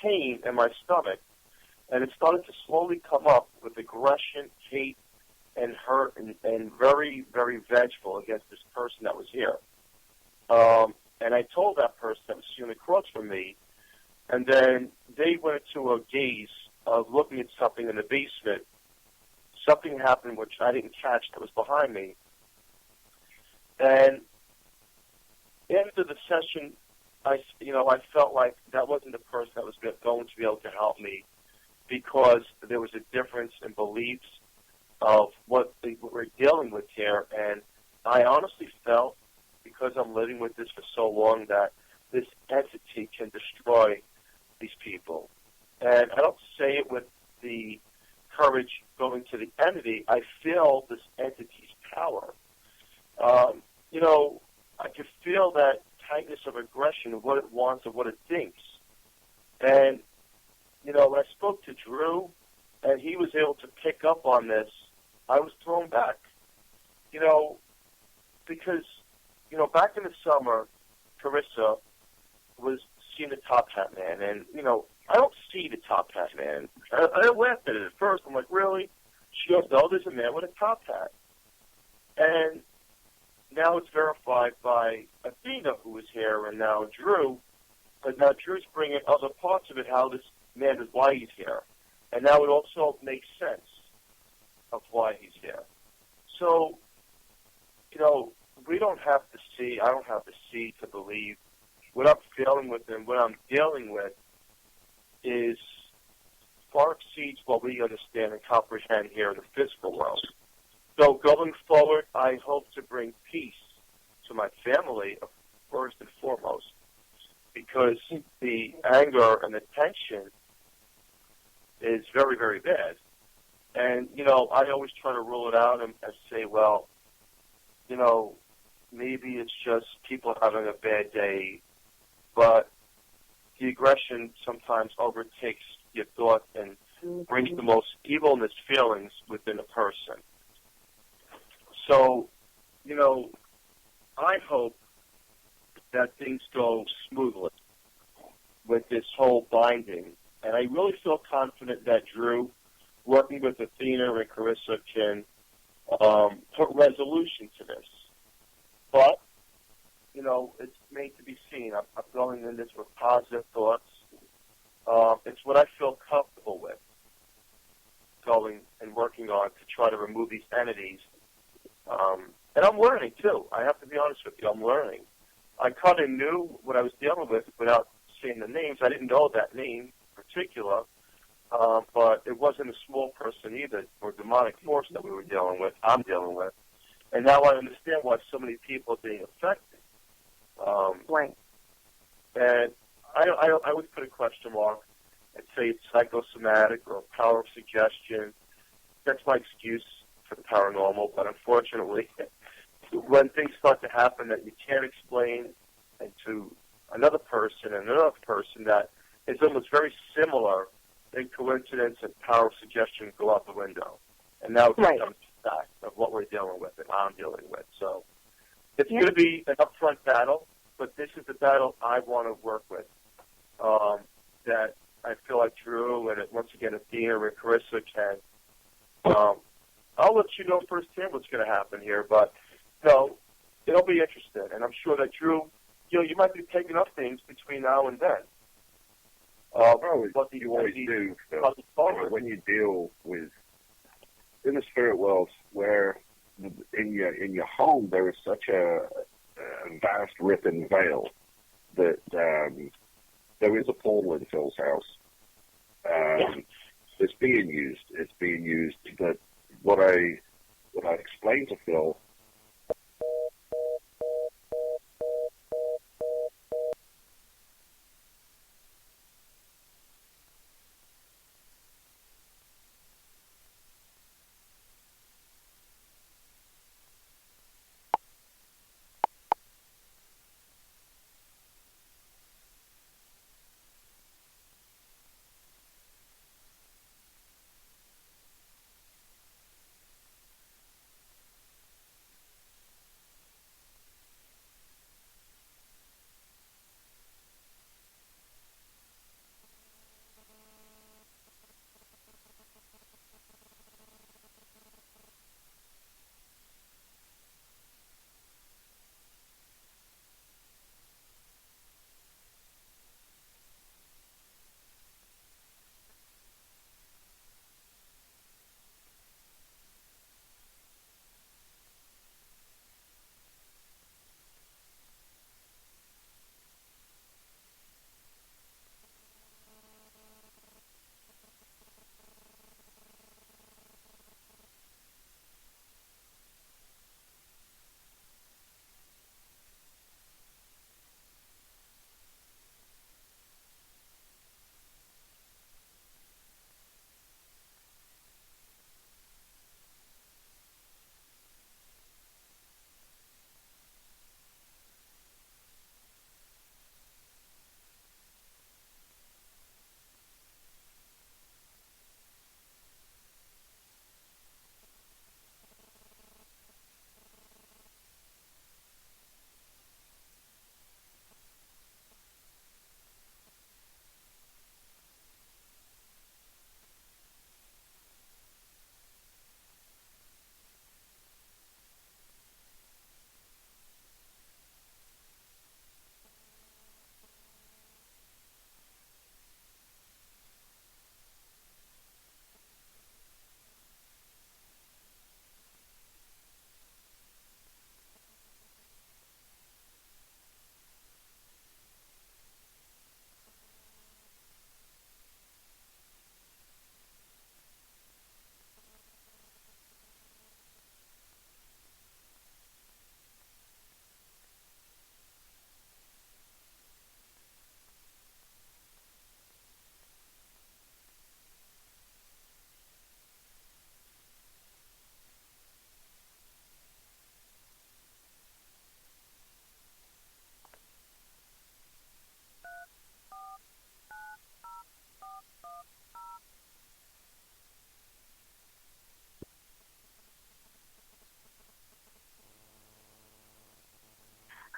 pain in my stomach, and it started to slowly come up with aggression, hate, and hurt, and very, very vengeful against this person that was here. And I told that person that was sitting across from me, and then they went into a gaze of looking at something in the basement. Something happened which I didn't catch that was behind me. And after the session, I felt like that wasn't the person that was going to be able to help me, because there was a difference in beliefs of what we're dealing with here. And I honestly felt, because I'm living with this for so long, that this entity can destroy these people. And I don't say it with the courage going to the entity. I feel this entity's power. I can feel that tightness of aggression, of what it wants, of what it thinks. And, when I spoke to Drew, and he was able to pick up on this, I was thrown back. Because, back in the summer, Carissa was seeing the Top Hat Man, and, I don't see the Top Hat Man. I laughed at it at first. I'm like, really? She goes, no, there's a man with a top hat. And now it's verified by Athena, who was here, and now Drew. But now Drew's bringing other parts of it, how this man is, why he's here. And now it also makes sense of why he's here. So, we don't have to see, I don't have to see to believe. What I'm feeling with and what I'm dealing with is far exceeds what we understand and comprehend here in the physical world. So going forward, I hope to bring peace to my family first and foremost, because the anger and the tension is very, very bad. And, I always try to rule it out and say, well, maybe it's just people having a bad day, but the aggression sometimes overtakes your thought and brings the most evilness feelings within a person. So, I hope that things go smoothly with this whole binding. And I really feel confident that Drew, working with Athena and Carissa, can put resolution to this. But, it's made to be seen. I'm going in this with positive thoughts. It's what I feel comfortable with, going and working on to try to remove these entities. And I'm learning, too. I have to be honest with you. I'm learning. I kind of knew what I was dealing with without saying the names. I didn't know that name in particular, but it wasn't a small person either, or demonic force that we were dealing with, I'm dealing with. And now I understand why so many people are being affected. Right. And I would put a question mark and say it's psychosomatic or power of suggestion. That's my excuse for the paranormal, but unfortunately, when things start to happen that you can't explain, and to another person that is almost very similar, then coincidence and power of suggestion go out the window. And now it becomes a fact of what we're dealing with and I'm dealing with. So it's going to be an upfront battle, but this is the battle I want to work with. That I feel like Drew and once again Athena and Carissa can. I'll let you know firsthand what's going to happen here, but it'll be interesting, and I'm sure that Drew, you might be taking up things between now and then. What you always do when you deal with in the spirit world, where in your home there is such a vast rip and veil that there is a portal in Phil's house. it's being used. It's being used. But what I explained to Phil.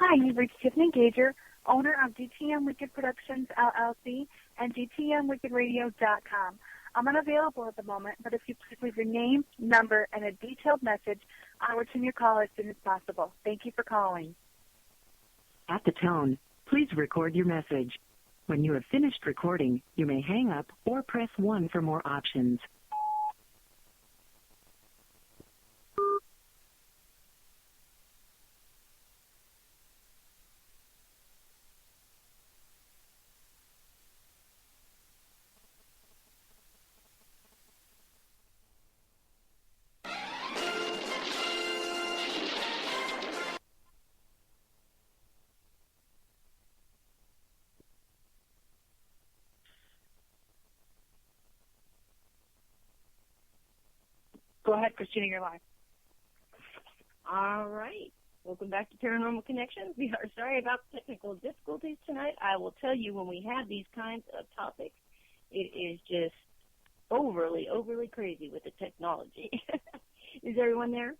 Hi, you've reached Tiffany Gager, owner of DTM Wicked Productions, LLC, and DTMWickedRadio.com. I'm unavailable at the moment, but if you please leave your name, number, and a detailed message, I'll return your call as soon as possible. Thank you for calling. At the tone, please record your message. When you have finished recording, you may hang up or press 1 for more options. Go ahead, Christina, you're live. All right. Welcome back to Paranormal Connections. We are sorry about technical difficulties tonight. I will tell you, when we have these kinds of topics, it is just overly crazy with the technology. Is everyone there?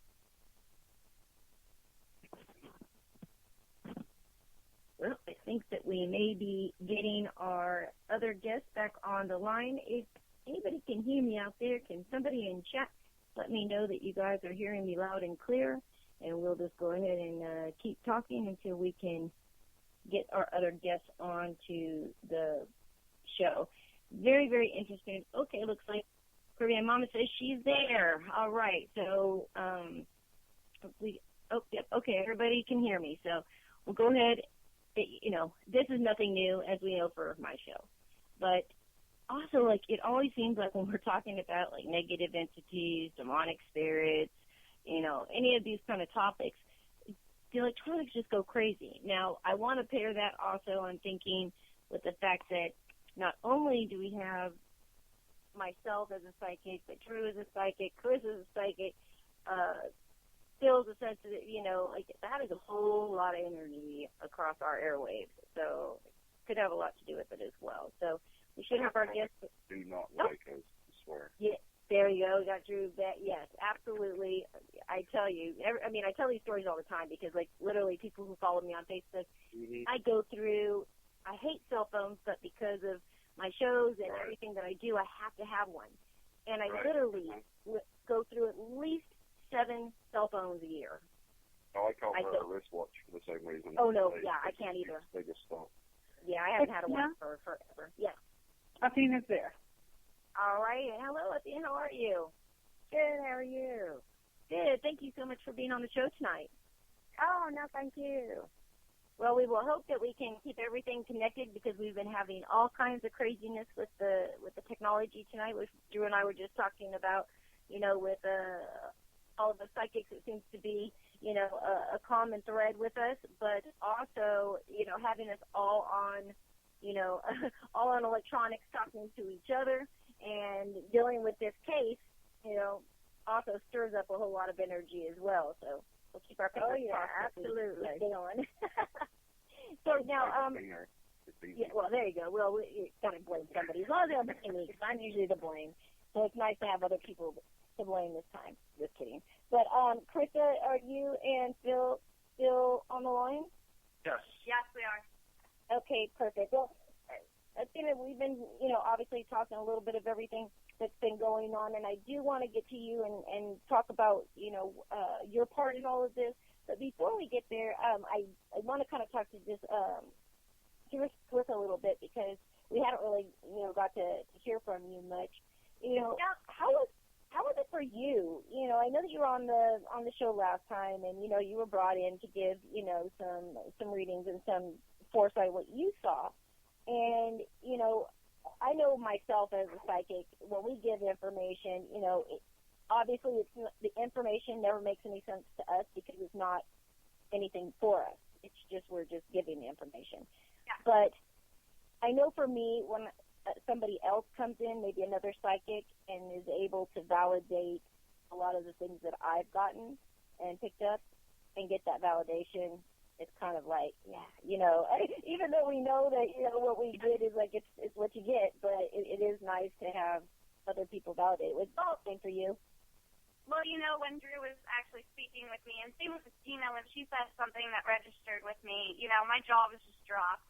Well, I think that we may be getting our other guests back on the line. If anybody can hear me out there, can somebody in chat let me know that you guys are hearing me loud and clear, and we'll just go ahead and keep talking until we can get our other guests on to the show. Very, very interesting. Okay, looks like Caribbean Mama says she's there. All right, so okay, everybody can hear me. So we'll go ahead. This is nothing new, as we know, for my show. But also, like, it always seems like when we're talking about, like, negative entities, demonic spirits, you know, any of these kind of topics, the electronics just go crazy. Now, I want to pair that also, I'm thinking, with the fact that not only do we have myself as a psychic, but Drew is a psychic, Chris is a psychic, Phil's a sensitive, you know, like, that is a whole lot of energy across our airwaves. So it could have a lot to do with it as well. So we should have our guests. Do not like us, I swear. Yeah, there you go. We got Drew back. Yes, absolutely. I tell you, I tell these stories all the time because, like, literally people who follow me on Facebook, I go through, I hate cell phones, but because of my shows and everything that I do, I have to have one. And I literally go through at least 7 cell phones a year. Oh, I can't wear a wristwatch for the same reason. Oh, no, I can't either. They just stop. Yeah, I haven't had a watch for forever. Yeah. Athena's there. All right. Hello, Athena. How are you? Good. How are you? Good. Thank you so much for being on the show tonight. Oh, no, thank you. Well, we will hope that we can keep everything connected because we've been having all kinds of craziness with the technology tonight, which Drew and I were just talking about, you know, with all of the psychics. It seems to be, you know, a common thread with us, but also, you know, having us all on, you know, all on electronics talking to each other and dealing with this case, you know, also stirs up a whole lot of energy as well. So we'll keep our fingers crossed. Absolutely. Going. So now, yeah, well, there you go. Well, we got to blame somebody. As long as they don't blame me, because I'm usually the blame. So it's nice to have other people to blame this time. Just kidding. But, Krista, are you and Phil still on the line? Yes. Yes, we are. Okay, perfect. Well, Athena, we've been, you know, obviously talking a little bit of everything that's been going on, and I do want to get to you and talk about, you know, your part in all of this. But before we get there, I want to kind of talk to just Chris a little bit because we haven't really, you know, got to hear from you much. You know, how was it for you? You know, I know that you were on the show last time, and you know you were brought in to give, you know, some readings and some foresight what you saw. And, you know, I know myself as a psychic, when we give information, you know, obviously the information never makes any sense to us because it's not anything for us. It's just we're just giving the information. Yeah. But I know for me, when somebody else comes in, maybe another psychic, and is able to validate a lot of the things that I've gotten and picked up and get that validation, it's kind of like, yeah, you know, even though we know that, you know, what we did is like it's what you get, but it is nice to have other people validate. It's all the same for you. Well, you know, when Drew was actually speaking with me, and same with Christina, when she said something that registered with me, you know, my jaw was just dropped.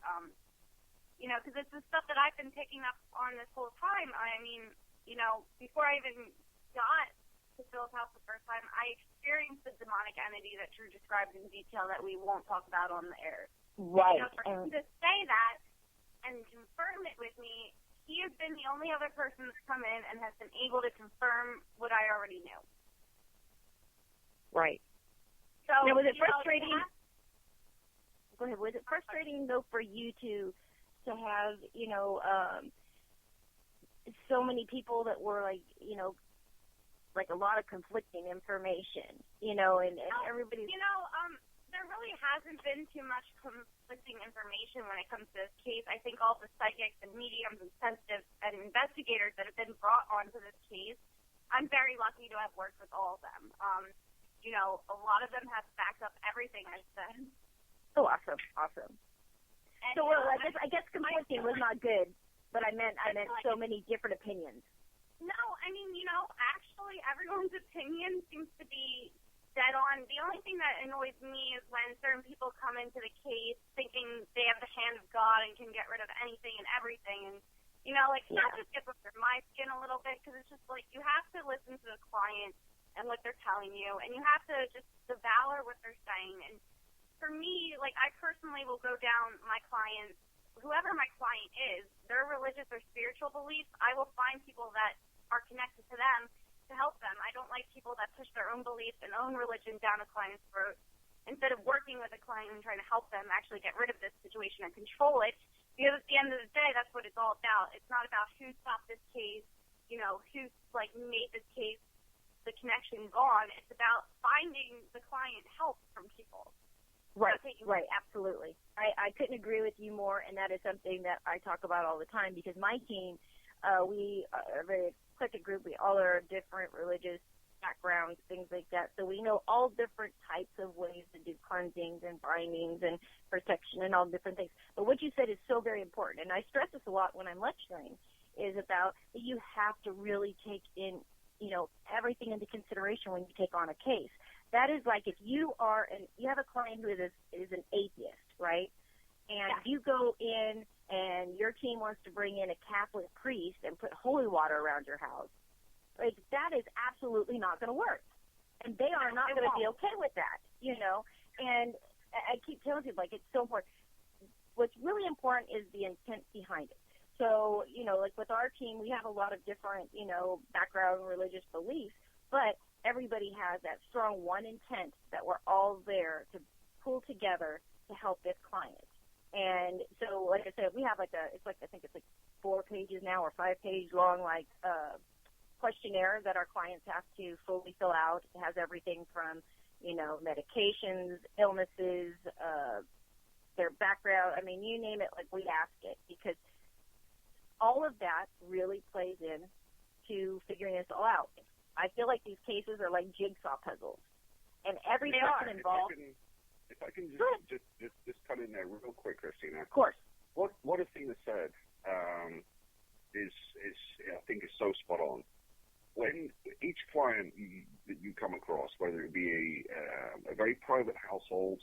You know, because it's the stuff that I've been picking up on this whole time. I mean, you know, before I even got to Phil's house the first time, I experienced the demonic entity that Drew described in detail that we won't talk about on the air. Right. You know, for him to say that and confirm it with me, he has been the only other person that's come in and has been able to confirm what I already knew. Right. So, now, was it frustrating? Go ahead. Was it frustrating, though, for you to have, you know, so many people that were like, you know, like a lot of conflicting information, you know, and everybody's... You know, there really hasn't been too much conflicting information when it comes to this case. I think all the psychics and mediums and sensitives and investigators that have been brought onto this case, I'm very lucky to have worked with all of them. You know, a lot of them have backed up everything I've said. Oh, awesome. And so, well, I guess conflicting was not good, but I meant so many different opinions. No, I mean, you know, actually everyone's opinion seems to be dead on. The only thing that annoys me is when certain people come into the case thinking they have the hand of God and can get rid of anything and everything. And, you know, like, that just gets under my skin a little bit because it's just like you have to listen to the client and what they're telling you, and you have to just devour what they're saying. And for me, like, I personally will go down my clients, whoever my client is, their religious or spiritual beliefs, I will find people that are connected to them to help them. I don't like people that push their own beliefs and own religion down a client's throat instead of working with a client and trying to help them actually get rid of this situation and control it, Because at the end of the day, that's what it's all about. It's not about who stopped this case, who made this case the connection gone. It's about finding the client help from people. Right, absolutely. I couldn't agree with you more, and that is something that I talk about all the time because my team, we are a very eclectic group. We all are different religious backgrounds, things like that. So we know all different types of ways to do cleansings and bindings and protection and all different things. But what you said is so very important, and I stress this a lot when I'm lecturing, is about that you have to really take in, everything into consideration when you take on a case. That is like if you have a client who is an atheist, right? And you go in and your team wants to bring in a Catholic priest and put holy water around your house. Like, that is absolutely not going to work. And they are not going to be okay with that, And I keep telling people, it's so important. What's really important is the intent behind it. So, like with our team, we have a lot of different, background religious beliefs, but everybody has that strong one intent that we're all there to pull together to help this client. And so, like I said, we have I think it's 4 pages now or 5-page long, questionnaire that our clients have to fully fill out. It has everything from, medications, illnesses, their background. I mean, you name it, we ask it, because all of that really plays in to figuring this all out. I feel like these cases are like jigsaw puzzles, and every person involved. If I can just cut in there real quick, Christina. Of course. What Athena said is I think is so spot on. When each client that you come across, whether it be a very private household,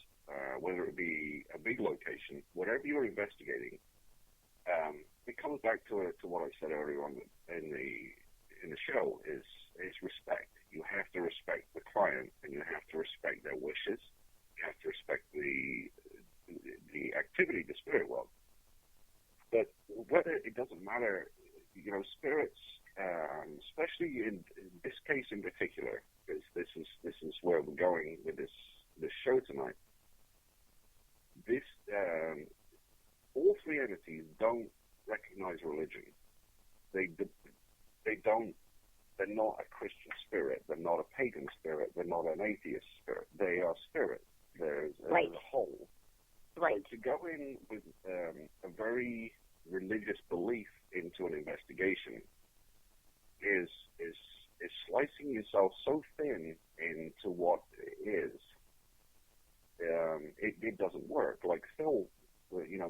whether it be a big location, whatever you're investigating, it comes back to what I said earlier on in the show is respect. You have to respect the client, and you have to respect their wishes. You have to respect the activity, the spirit world. But whether it doesn't matter, spirits, especially in this case in particular, because this is where we're going with this show tonight. All 3 entities don't recognize religion. They don't. They're not a Christian spirit. They're not a pagan spirit. They're not an atheist spirit. They are spirit. There's a whole. Right. So to go in with a very religious belief into an investigation is slicing yourself so thin into what it is. It doesn't work. Like Phil,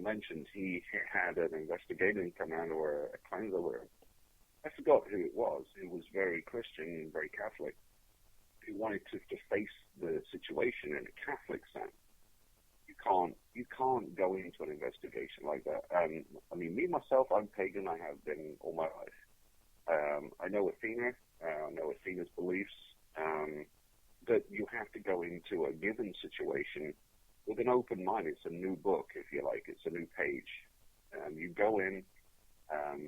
mentioned, he had an investigating come out or a cleanser where I forgot who it was. It was very Christian and very Catholic. He wanted to face the situation in a Catholic sense. You can't go into an investigation like that. Me myself, I'm pagan. I have been all my life. I know Athena. I know Athena's beliefs. But you have to go into a given situation with an open mind. It's a new book, if you like. It's a new page. You go in.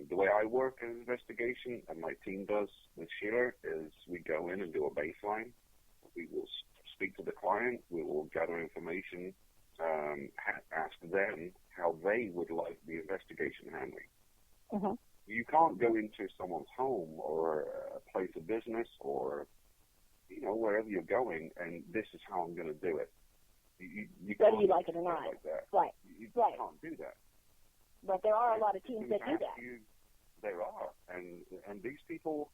The way I work in an investigation, and my team does with Sheila, is we go in and do a baseline. We will speak to the client. We will gather information, ask them how they would like the investigation handling. Mm-hmm. You can't go into someone's home or a place of business or, wherever you're going, and this is how I'm going to do it. You Whether you like it or not. Like that. Right. You can't do that. But there are a lot of teams that do that. There are, and these people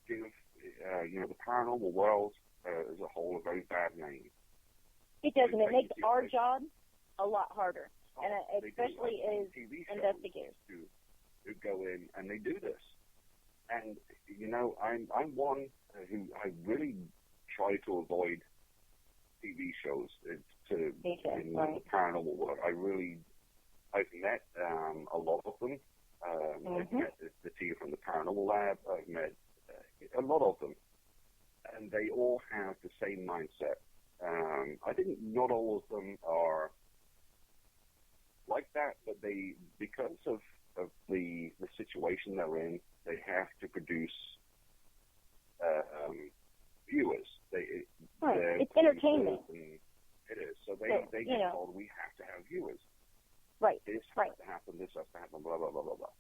give the paranormal world as a whole a very bad name. It does, and it makes our job a lot harder, and especially as investigators who go in and they do this. And I'm one who I really try to avoid TV shows in the paranormal world. I've met a lot of them. I've met the team from the Paranormal Lab. I've met a lot of them. And they all have the same mindset. I think not all of them are like that, but because of the situation they're in, they have to produce viewers. It's entertainment. It is. So they get told we have to have viewers. Right. This right. has to happen, this has to happen, blah, blah, blah, blah, blah.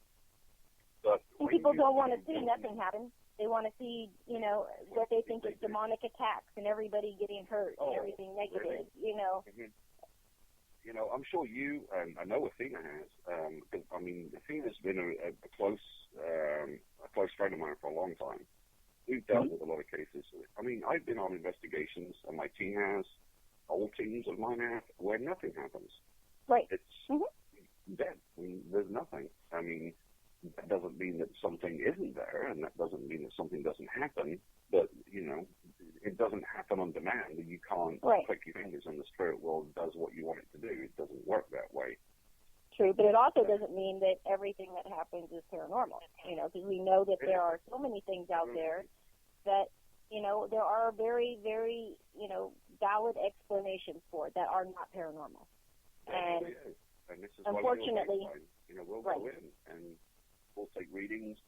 But and people don't want to see nothing happen. They want to see, what they think is demonic attacks and everybody getting hurt and everything negative, Mm-hmm. I'm sure you, and I know Athena has, because, Athena's been a close friend of mine for a long time. We've dealt with a lot of cases. I've been on investigations, and my team has, old teams of mine have, where nothing happens. Right. It's dead. There's nothing. That doesn't mean that something isn't there, and that doesn't mean that something doesn't happen, but, it doesn't happen on demand. You can't click your fingers and the spirit world does what you want it to do. It doesn't work that way. True, but it also doesn't mean that everything that happens is paranormal, because we know that there are so many things out there that, there are very, very, valid explanations for it that are not paranormal. And this is unfortunately, we'll go in and we'll take readings.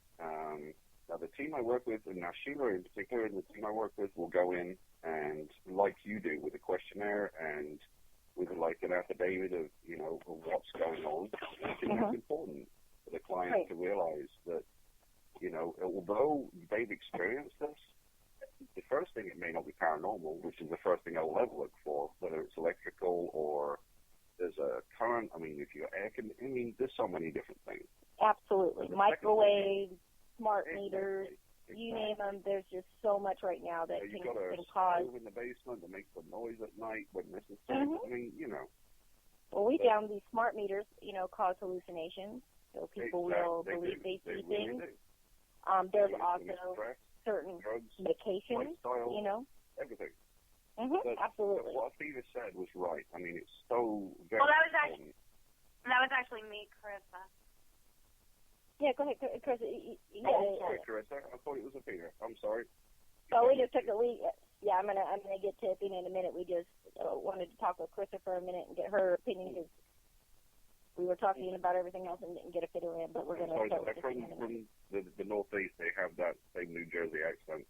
Now, the team I work with, and now Sheila in particular, and the team I work with will go in and, like you do, with a questionnaire and with like an affidavit of, of what's going on. I think that's important for the client to realize that, although they've experienced this, the first thing, it may not be paranormal, which is the first thing I will ever look for, whether it's electrical or there's a current. If you're there's so many different things. Absolutely. Microwaves, smart meters, you name them. There's just so much right now that can cause. You've got a stove in the basement that makes the noise at night when this is Well, we found these smart meters, cause hallucinations. So people will believe they see things. There's also certain drugs, medications, lifestyle, everything. Absolutely. What Athena said was right. It's so very important. That was actually me, Carissa. Yeah, go ahead, Chris. I'm sorry, Carissa. I thought it was Athena. I'm sorry. We just took I'm gonna get to Athena in a minute. We just wanted to talk with Carissa for a minute and get her opinion, because we were talking about everything else and didn't get a fit her in. But we're gonna start with Athena in a minute. From the Northeast, they have that same New Jersey accent.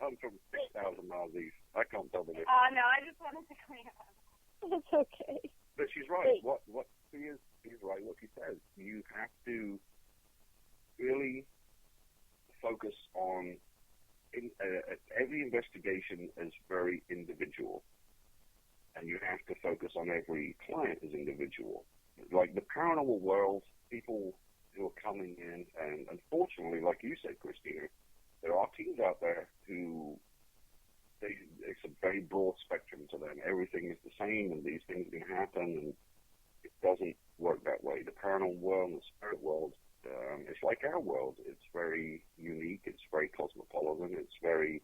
I'm from 6,000 miles east. I can't tell the difference. No, I just wanted to clean it up. It's okay. But she's right. What she is, she's right. What she says. You have to really focus on. Every investigation is very individual, and you have to focus on every client as individual. Like the paranormal world, people who are coming in, and unfortunately, like you said, Christina, there are teams out there who it's a very broad spectrum to them. Everything is the same, and these things can happen, and it doesn't work that way. The paranormal world and the spirit world, it's like our world. It's very unique. It's very cosmopolitan. It's very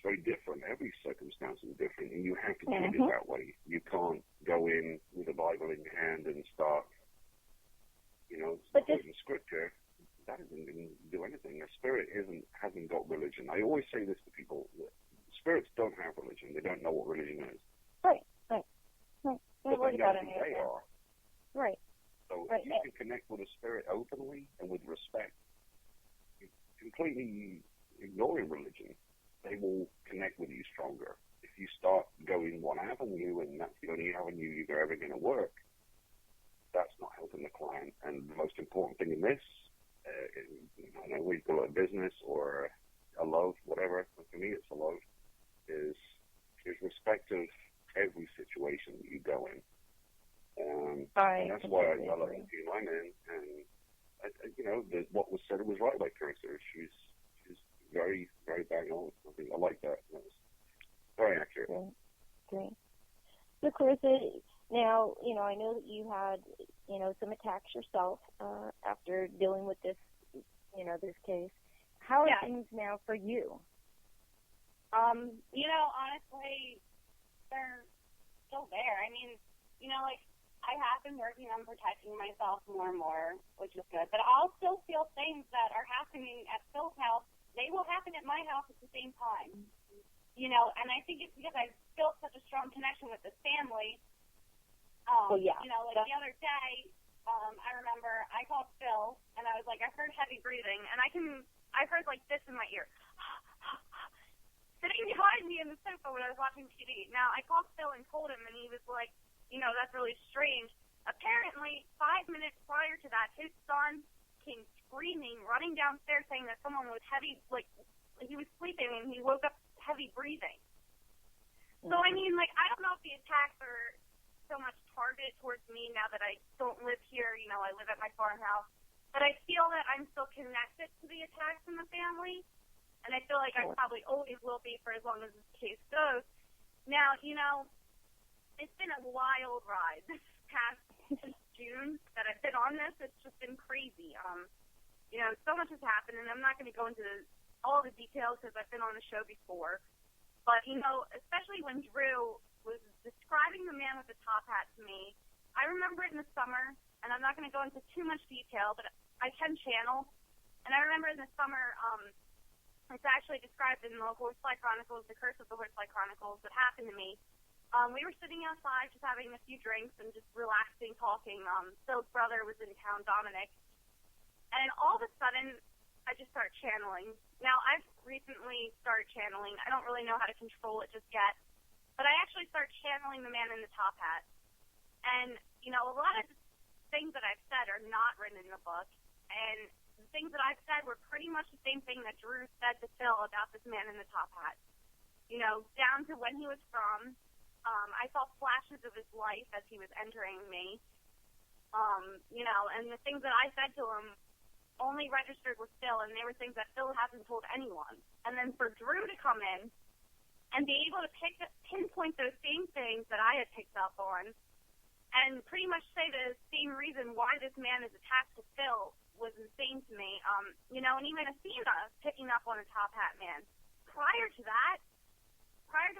different. Every circumstance is different, and you have to treat it that way. You can't go in with a Bible in your hand and start, quoting scripture. That doesn't even do anything. A spirit hasn't got religion. I always say this to people: that spirits don't have religion. They don't know what religion is. Right. But they know who they are. Right. So if you can connect with a spirit openly and with respect, completely ignoring religion, they will connect with you stronger. If you start going one avenue and that's the only avenue you're ever going to work, that's not helping the client. And the most important thing in this, I know we call it a business or a love, whatever, but for me it's a love, is respect of every situation that you go in. And that's why I love the team I'm in. And, what was said was right by Carissa. She's very, very bang on. I think I like that. That was very accurate. Great. So, Carissa, now, I know that you had, some attacks yourself after dealing with this, this case. How are things now for you? Honestly, they're still there. I have been working on protecting myself more and more, which is good. But I'll still feel things that are happening at Phil's house. They will happen at my house at the same time. And I think it's because I've built such a strong connection with this family. The other day, I remember I called Phil, and I was like, I heard heavy breathing, and I heard like this in my ear. Sitting behind me in the sofa when I was watching TV. Now, I called Phil and told him, and he was like, that's really strange. Apparently, 5 minutes prior to that, his son came screaming, running downstairs, saying that someone was heavy, like, he was sleeping and he woke up heavy breathing. So, I mean, like, I don't know if the attacks are so much targeted towards me now that I don't live here. I live at my farmhouse. But I feel that I'm still connected to the attacks in the family. And I feel like I probably always will be for as long as this case goes. Now, it's been a wild ride this past since June that I've been on this. It's just been crazy. So much has happened, and I'm not going to go into all the details because I've been on the show before. But, especially when Drew was describing the man with the top hat to me, I remember it in the summer, and I'm not going to go into too much detail, but I can channel. And I remember in the summer, it's actually described in the Horsefly Chronicles, the Curse of the Horsefly Chronicles, that happened to me. We were sitting outside just having a few drinks and just relaxing, talking. Phil's brother was in town, Dominic. And all of a sudden, I just start channeling. Now, I've recently started channeling. I don't really know how to control it just yet. But I actually start channeling the man in the top hat. And, a lot of things that I've said are not written in the book. And the things that I've said were pretty much the same thing that Drew said to Phil about this man in the top hat. Down to when he was from. I saw flashes of his life as he was entering me. And the things that I said to him only registered with Phil, and they were things that Phil hasn't told anyone. And then for Drew to come in and be able to pinpoint those same things that I had picked up on and pretty much say the same reason why this man is attached to Phil was insane to me. And even Athena picking up on a top hat man. Prior to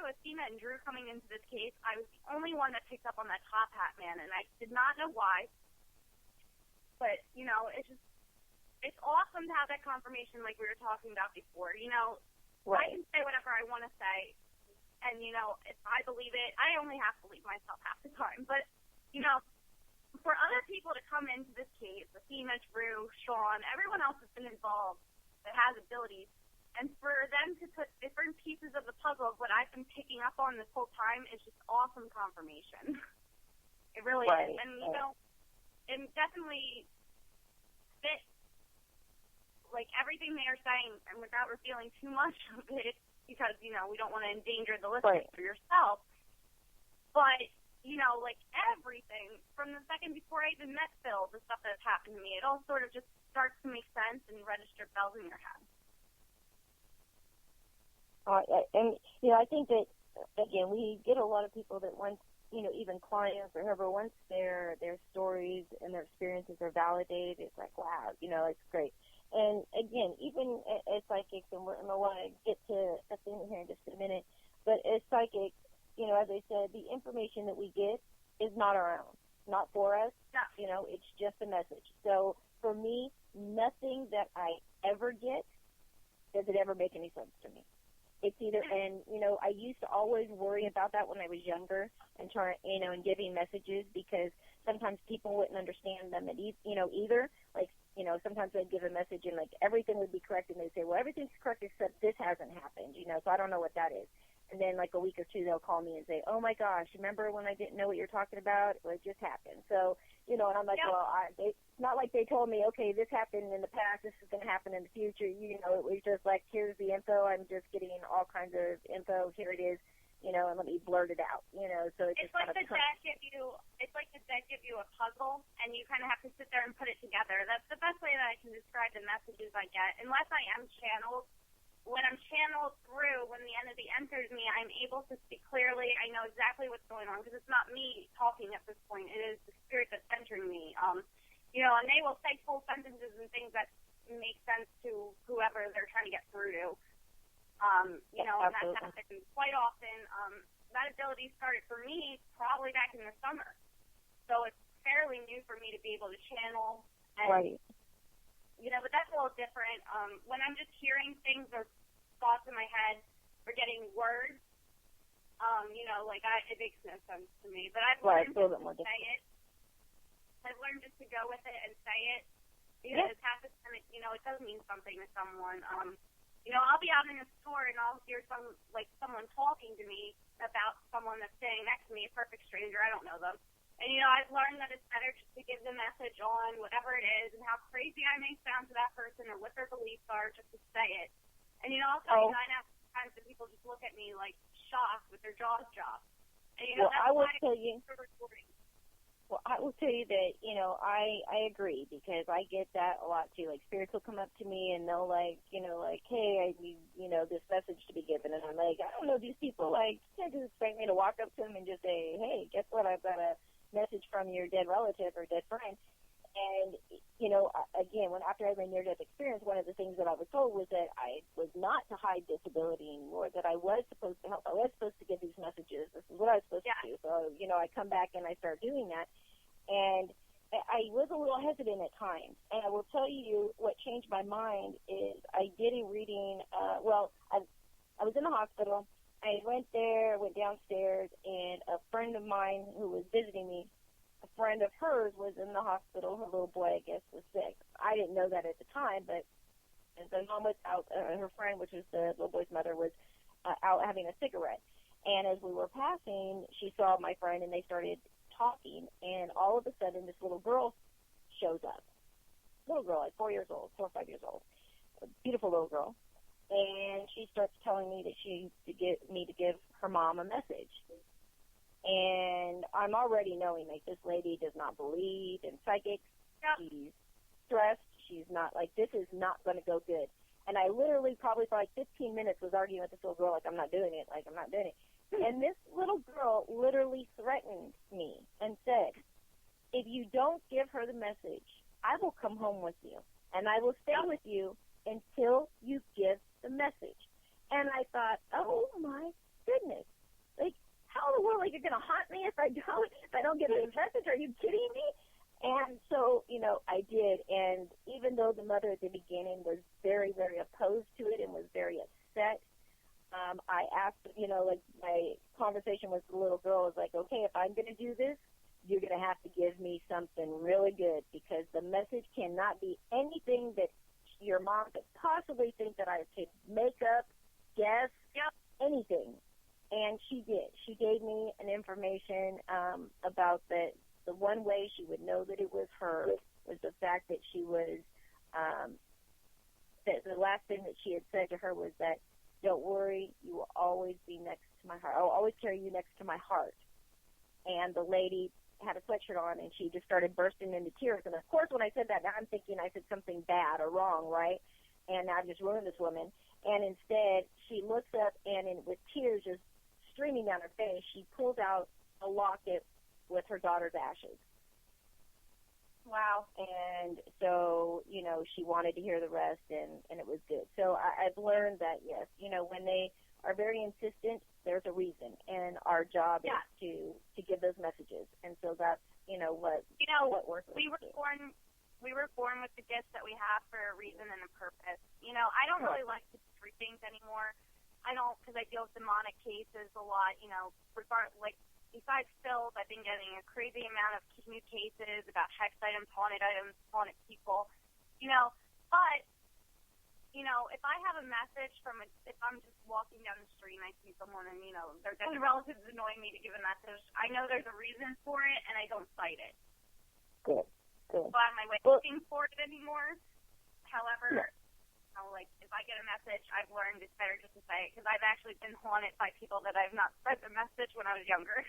Athena and Drew coming into this case, I was the only one that picked up on that top hat man, and I did not know why. But, it's awesome to have that confirmation like we were talking about before. Right. I can say whatever I want to say, and, if I believe it, I only have to believe myself half the time. But, for other people to come into this case, Athena, Drew, Sean, everyone else that's been involved that has abilities, and for them to put different pieces of the puzzle of what I've been picking up on this whole time is just awesome confirmation. It really is. And, it definitely fits, like, everything they are saying, and without revealing too much of it, because, we don't want to endanger the listeners or yourself. But, like, everything, from the second before I even met Phil, the stuff that's happened to me, it all sort of just starts to make sense and register bells in your head. And, I think that, again, we get a lot of people that once, even clients or whoever, once their stories and their experiences are validated, it's like, wow, it's great. And, again, even as psychics, and I want to get to Athena here in just a minute, but as psychics, as I said, the information that we get is not our own, not for us. No. It's just a message. So, for me, nothing that I ever get, does it ever make any sense to me. It's either, and, I used to always worry about that when I was younger and trying, and giving messages because sometimes people wouldn't understand them either. Like, sometimes I'd give a message and, like, everything would be correct and they'd say, well, everything's correct except this hasn't happened, so I don't know what that is. And then, like, a week or two, they'll call me and say, oh, my gosh, remember when I didn't know what you're talking about? Well, it just happened. So, and I'm like, well, it's not like they told me, okay, this happened in the past, this is going to happen in the future. It was just like, here's the info. I'm just getting all kinds of info. Here it is, and let me blurt it out, So it's like the deck give you, a puzzle, and you kind of have to sit there and put it together. That's the best way that I can describe the messages I get. Unless I am channeled, when I'm channeled through, when the entity enters me, I'm able to speak clearly. I know exactly what's going on because it's not me talking at this point. It is the spirit that's entering me. And they will say full sentences and things that make sense to whoever they're trying to get through to. And that's happened quite often. That ability started for me probably back in the summer. So it's fairly new for me to be able to channel. And, right. But that's a little different. When I'm just hearing things or thoughts in my head or getting words, it makes no sense to me. But I've learned just to say it. I've learned just to go with it and say it. Because half the time, it does mean something to someone. I'll be out in a store and I'll hear someone talking to me about someone that's standing next to me, a perfect stranger. I don't know them. And, I've learned that it's better just to give the message on whatever it is and how crazy I may sound to that person or what their beliefs are, just to say it. And, I'll tell you 9 out of 10 times that people just look at me like shocked with their jaws dropped. And, well, that's I will why tell you. Well, I will tell you that, I agree, because I get that a lot too. Like, spirits will come up to me and they'll hey, I need, this message to be given. And I'm like, I don't know these people. Like, you can't just expect me to walk up to them and just say, hey, guess what? I've got a message from your dead relative or dead friend. And, again, after I had my near-death experience, one of the things that I was told was that I was not to hide this ability anymore, that I was supposed to help. I was supposed to give these messages. This is what I was supposed to do. So, I come back and I start doing that. And I was a little hesitant at times. And I will tell you what changed my mind is I did a reading. I was in the hospital. I went downstairs, and a friend of mine who was visiting me, a friend of hers was in the hospital. Her little boy, I guess, was sick. I didn't know that at the time, but the mom was out. Her friend, which was the little boy's mother, was out having a cigarette. And as we were passing, she saw my friend, and they started talking. And all of a sudden, this little girl shows up. Little girl, like 4 or 5 years old. A beautiful little girl. And she starts telling me that she to get me to give her mom a message. And I'm already knowing, like, this lady does not believe in psychics. Yep. She's stressed. She's not, like, this is not going to go good. And I literally, probably for like 15 minutes, was arguing with this little girl, like, I'm not doing it. And this little girl literally threatened me and said, if you don't give her the message, I will come home with you. And I will stay with you until you give the message. And I thought, oh, my goodness. Like, how in the world, like, you're going to haunt me if I don't get this message? Are you kidding me? And so, I did. And even though the mother at the beginning was very, very opposed to it and was very upset, I asked, like, my conversation with the little girl was like, okay, if I'm going to do this, you're going to have to give me something really good, because the message cannot be anything that your mom could possibly think that I could make up, guess, anything. And she did. She gave me an information about that. The one way she would know that it was her was the fact that she was, that the last thing that she had said to her was that, don't worry, you will always be next to my heart. I will always carry you next to my heart. And the lady had a sweatshirt on, and she just started bursting into tears. And, of course, when I said that, now I'm thinking I said something bad or wrong, right? And I just ruined this woman. And instead, she looks up, and with tears just streaming down her face, she pulls out a locket with her daughter's ashes. Wow. And so, she wanted to hear the rest, and it was good. So I've learned that, yes, when they are very insistent, there's a reason. And our job is to give those messages. And so that's, what works. We were born with the gifts that we have for a reason and a purpose. I don't really like to do readings anymore. I don't, because I deal with demonic cases a lot, besides Phil's, I've been getting a crazy amount of new cases about hex items, haunted people, but, if I have a message if I'm just walking down the street and I see someone and, their dead relatives annoying me to give a message, I know there's a reason for it, and I don't cite it. Good. So I'm my way looking for it anymore. However, if I get a message, I've learned it's better just to say it, because I've actually been haunted by people that I've not spread the message when I was younger.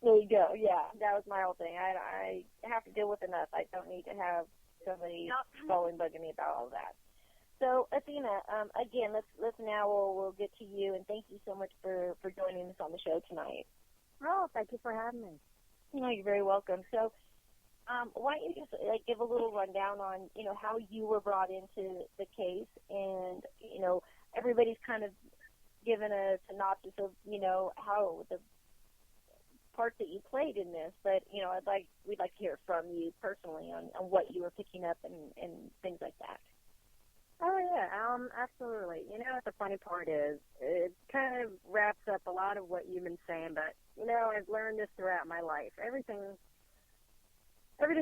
There you go. Yeah, that was my whole thing. I have to deal with enough. I don't need to have somebody calling, bugging me about all that. So, Athena, again, let's now we'll get to you, and thank you so much for joining us on the show tonight. Oh, thank you for having me. No, you're very welcome. So, why don't you just give a little rundown on how you were brought into the case, and everybody's kind of given a synopsis of how the part that you played in this, but we'd like to hear from you personally on what you were picking up and things like that. Oh yeah, absolutely. What the funny part is, it kind of wraps up a lot of what you've been saying, but I've learned this throughout my life. Everything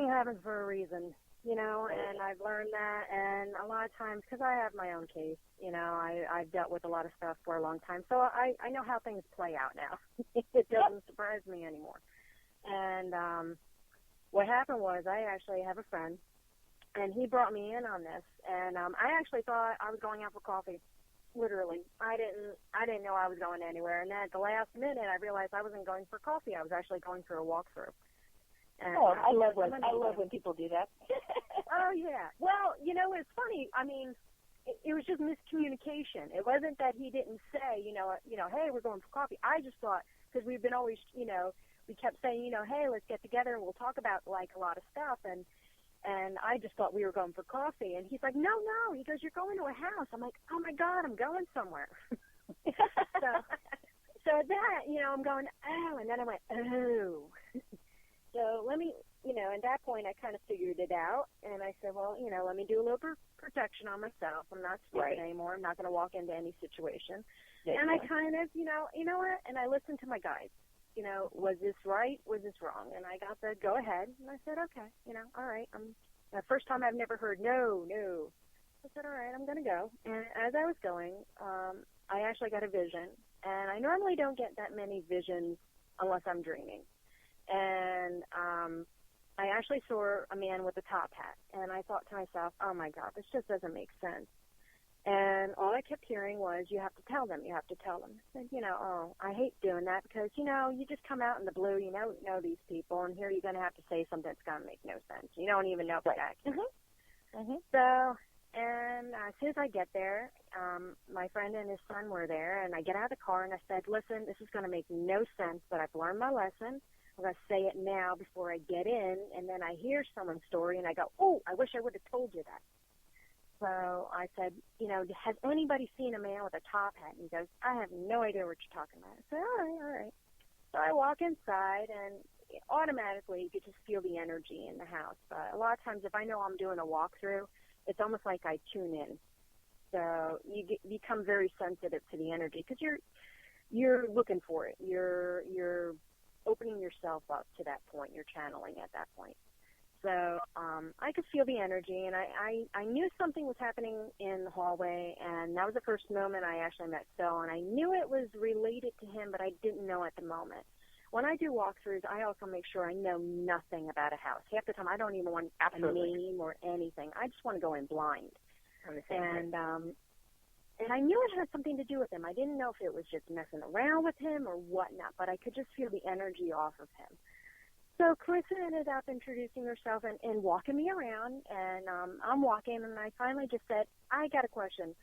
happens for a reason, and I've learned that. And a lot of times, because I have my own case, I've dealt with a lot of stuff for a long time, so I know how things play out now. It doesn't surprise me anymore. And what happened was I actually have a friend, and he brought me in on this, and I actually thought I was going out for coffee. Literally, I didn't know I was going anywhere, and then at the last minute, I realized I wasn't going for coffee. I was actually going for a walkthrough. And, I love when people do that. Oh yeah. Well, it's funny. I mean, it was just miscommunication. It wasn't that he didn't say, hey, we're going for coffee. I just thought, because we've been always, we kept saying, hey, let's get together and we'll talk about like a lot of stuff, and I just thought we were going for coffee. And he's like, no. He goes, you're going to a house. I'm like, oh, my God, I'm going somewhere. So that, I'm going, oh. And then I went, oh. So let me, at that point, I kind of figured it out. And I said, well, let me do a little protection on myself. I'm not stupid anymore. I'm not going to walk into any situation. Yeah, and I kind of, you know what? And I listened to my guides. Was this right? Was this wrong? And I got the go ahead, and I said, okay, all right. The first time I've never heard no. I said, all right, I'm going to go. And as I was going, I actually got a vision, and I normally don't get that many visions unless I'm dreaming. And I actually saw a man with a top hat, and I thought to myself, oh my God, this just doesn't make sense. And all I kept hearing was, you have to tell them. I said, I hate doing that because, you just come out in the blue, you know these people, and here you're going to have to say something that's going to make no sense. You don't even know if it's accurate. So, and as soon as I get there, my friend and his son were there, and I get out of the car, and I said, listen, this is going to make no sense, but I've learned my lesson. I'm going to say it now before I get in, and then I hear someone's story, and I go, oh, I wish I would have told you that. So I said, has anybody seen a man with a top hat? And he goes, I have no idea what you're talking about. I said, all right. So I walk inside, and automatically you could just feel the energy in the house. But a lot of times if I know I'm doing a walkthrough, it's almost like I tune in. So you become very sensitive to the energy because you're looking for it. You're opening yourself up to that point. You're channeling at that point. So I could feel the energy, and I knew something was happening in the hallway, and that was the first moment I actually met Phil, and I knew it was related to him, but I didn't know at the moment. When I do walkthroughs, I also make sure I know nothing about a house. Half the time, I don't even want a name or anything. I just want to go in blind. And I knew it had something to do with him. I didn't know if it was just messing around with him or whatnot, but I could just feel the energy off of him. So Carissa ended up introducing herself and walking me around, and I'm walking, and I finally just said, I got a question.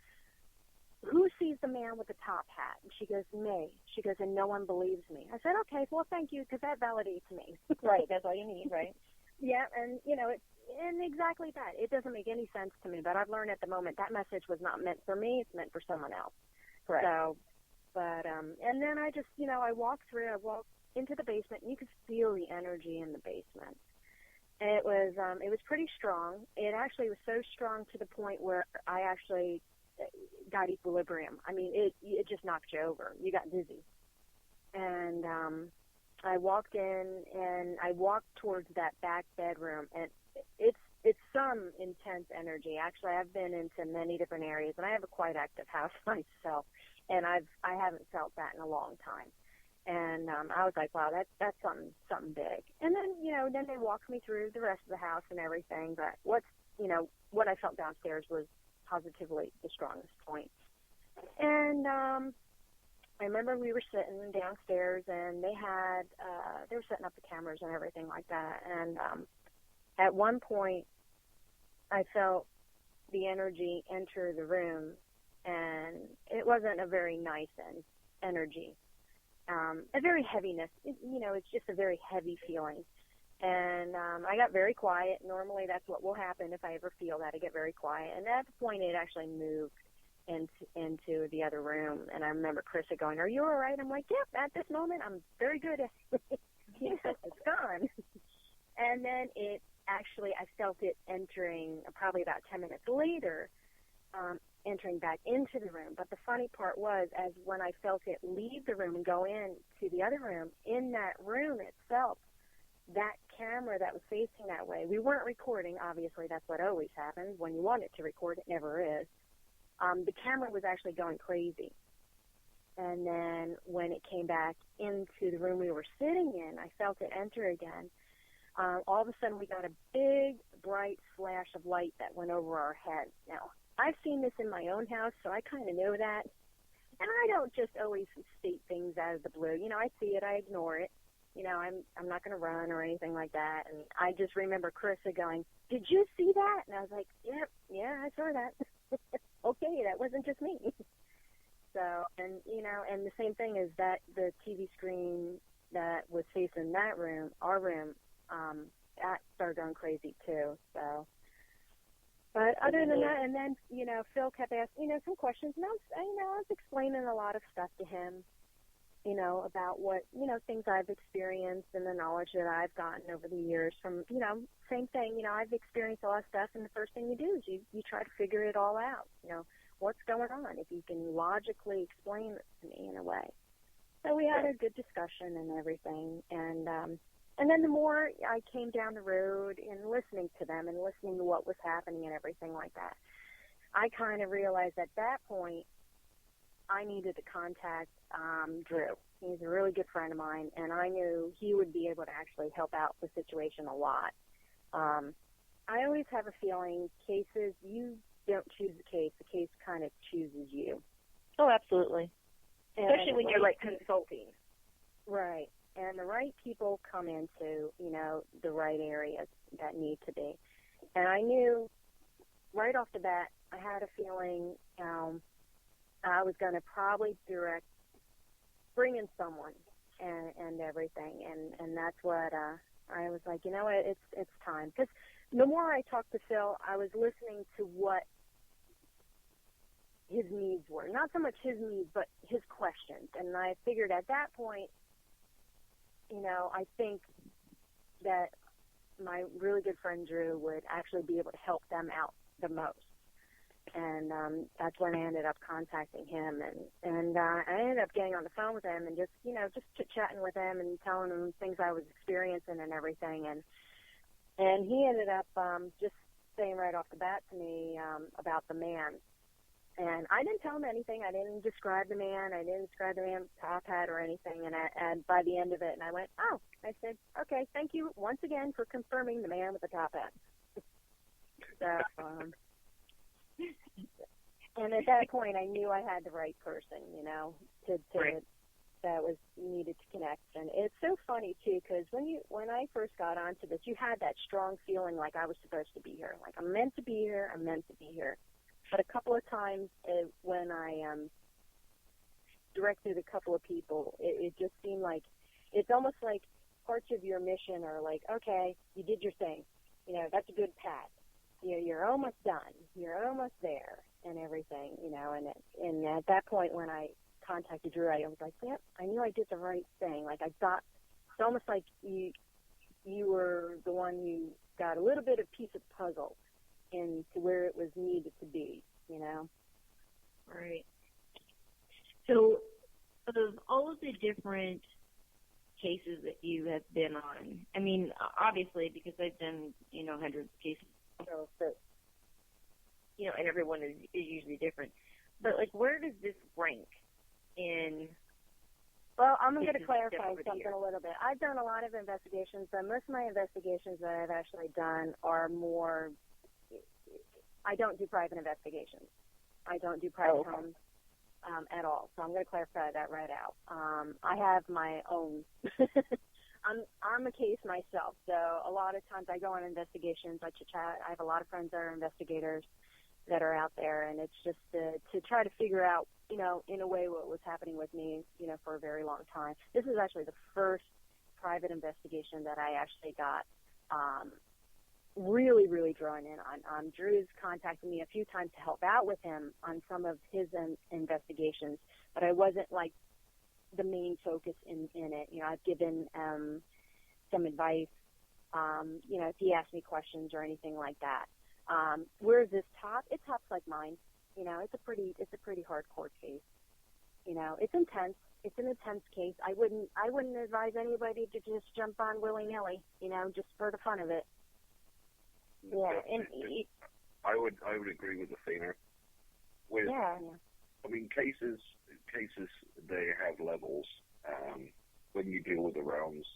Who sees the man with the top hat? And she goes, me. She goes, and no one believes me. I said, okay, well, thank you, because that validates me. Right, that's all you need, right? Yeah, and, and exactly that. It doesn't make any sense to me, but I've learned at the moment that message was not meant for me. It's meant for someone else. Correct. So, but, and then I just, I walked into the basement, and you could feel the energy in the basement. It was pretty strong. It actually was so strong to the point where I actually got equilibrium. I mean, it just knocked you over. You got dizzy. And I walked in, and I walked towards that back bedroom, and it's some intense energy. Actually, I've been into many different areas, and I have a quite active house myself, and I haven't felt that in a long time. And I was like, wow, that's something big. And then, then they walked me through the rest of the house and everything. But what I felt downstairs was positively the strongest point. And I remember we were sitting downstairs, and they were setting up the cameras and everything like that. And at one point, I felt the energy enter the room, and it wasn't a very nice energy. A very heaviness, it's just a very heavy feeling. And I got very quiet. Normally that's what will happen if I ever feel that. I get very quiet. And at the point it actually moved into the other room. And I remember Carissa going, are you all right? I'm like, yep, at this moment I'm very good. It's gone. And then I felt it entering probably about 10 minutes later, entering back into the room. But the funny part was, as when I felt it leave the room and go in to the other room, in that room itself, that camera that was facing that way, we weren't recording, obviously that's what always happens. When you want it to record, it never is. The camera was actually going crazy. And then when it came back into the room we were sitting in, I felt it enter again. All of a sudden we got a big, bright flash of light that went over our heads. Now, I've seen this in my own house, so I kind of know that. And I don't just always state things out of the blue. You know, I see it, I ignore it. You know, I'm not going to run or anything like that. And I just remember Carissa going, "Did you see that?" And I was like, "Yep, yeah, I saw that." Okay, that wasn't just me. So, and, you know, and the same thing is that the TV screen that was facing that room, our room, that started going crazy too. So, but other than that, and then, you know, Phil kept asking, you know, some questions, and I was explaining a lot of stuff to him, you know, about what, you know, things I've experienced and the knowledge that I've gotten over the years from, you know, same thing, you know, I've experienced a lot of stuff, and the first thing you do is you try to figure it all out, you know, what's going on, if you can logically explain it to me in a way. So we had a good discussion and everything, and then the more I came down the road and listening to them and listening to what was happening and everything like that, I kind of realized at that point I needed to contact Drew. He's a really good friend of mine, and I knew he would be able to actually help out the situation a lot. I always have a feeling cases, you don't choose the case kind of chooses you. Oh, absolutely. Especially when you're like consulting. Right. And the right people come into, you know, the right areas that need to be. And I knew right off the bat, I had a feeling I was going to probably bring in someone and everything. And that's what I was like, you know what, it's time. Because the more I talked to Phil, I was listening to what his needs were. Not so much his needs, but his questions. And I figured at that point, you know, I think that my really good friend Drew would actually be able to help them out the most. And that's when I ended up contacting him. And I ended up getting on the phone with him and just chit-chatting with him and telling him things I was experiencing and everything. And he ended up just saying right off the bat to me about the man. And I didn't tell him anything. I didn't describe the man. I didn't describe the man's top hat or anything. And by the end of it, and I went, oh, I said, okay, thank you once again for confirming the man with the top hat. So, and at that point, I knew I had the right person, you know, that was needed to connect. And it's so funny too, because when I first got onto this, you had that strong feeling like I was supposed to be here, like I'm meant to be here. I'm meant to be here. But a couple of times when I directed a couple of people, it just seemed like it's almost like parts of your mission are like, okay, you did your thing. You know, that's a good pat. You're almost done. You're almost there and everything, you know. And at that point when I contacted Drew, I was like, yep, I knew I did the right thing. Like I thought, it's almost like you were the one who got a little bit of piece of puzzle into where it was needed to be, you know? Right. So, of all of the different cases that you have been on, I mean, obviously, because I've done, you know, hundreds of cases, so, you know, and everyone is usually different. But, like, where does this rank in? Well, I'm going to clarify something a little bit. I've done a lot of investigations, but most of my investigations that I've actually done are more, I don't do private investigations. I don't do private homes at all. So I'm going to clarify that right out. I have my own. I'm a case myself. So a lot of times I go on investigations, I chit-chat. I have a lot of friends that are investigators that are out there, and it's just to try to figure out, you know, in a way what was happening with me, you know, for a very long time. This is actually the first private investigation that I actually got really, really drawn in on. Drew's contacted me a few times to help out with him on some of his investigations, but I wasn't like the main focus in it. You know, I've given some advice, you know, if he asked me questions or anything like that. Where's this top? It tops like mine. You know, it's a pretty hardcore case. You know, it's intense. It's an intense case. I wouldn't advise anybody to just jump on willy-nilly, you know, just for the fun of it. Yeah, I would agree with Athena. I mean, cases they have levels. When you deal with the realms,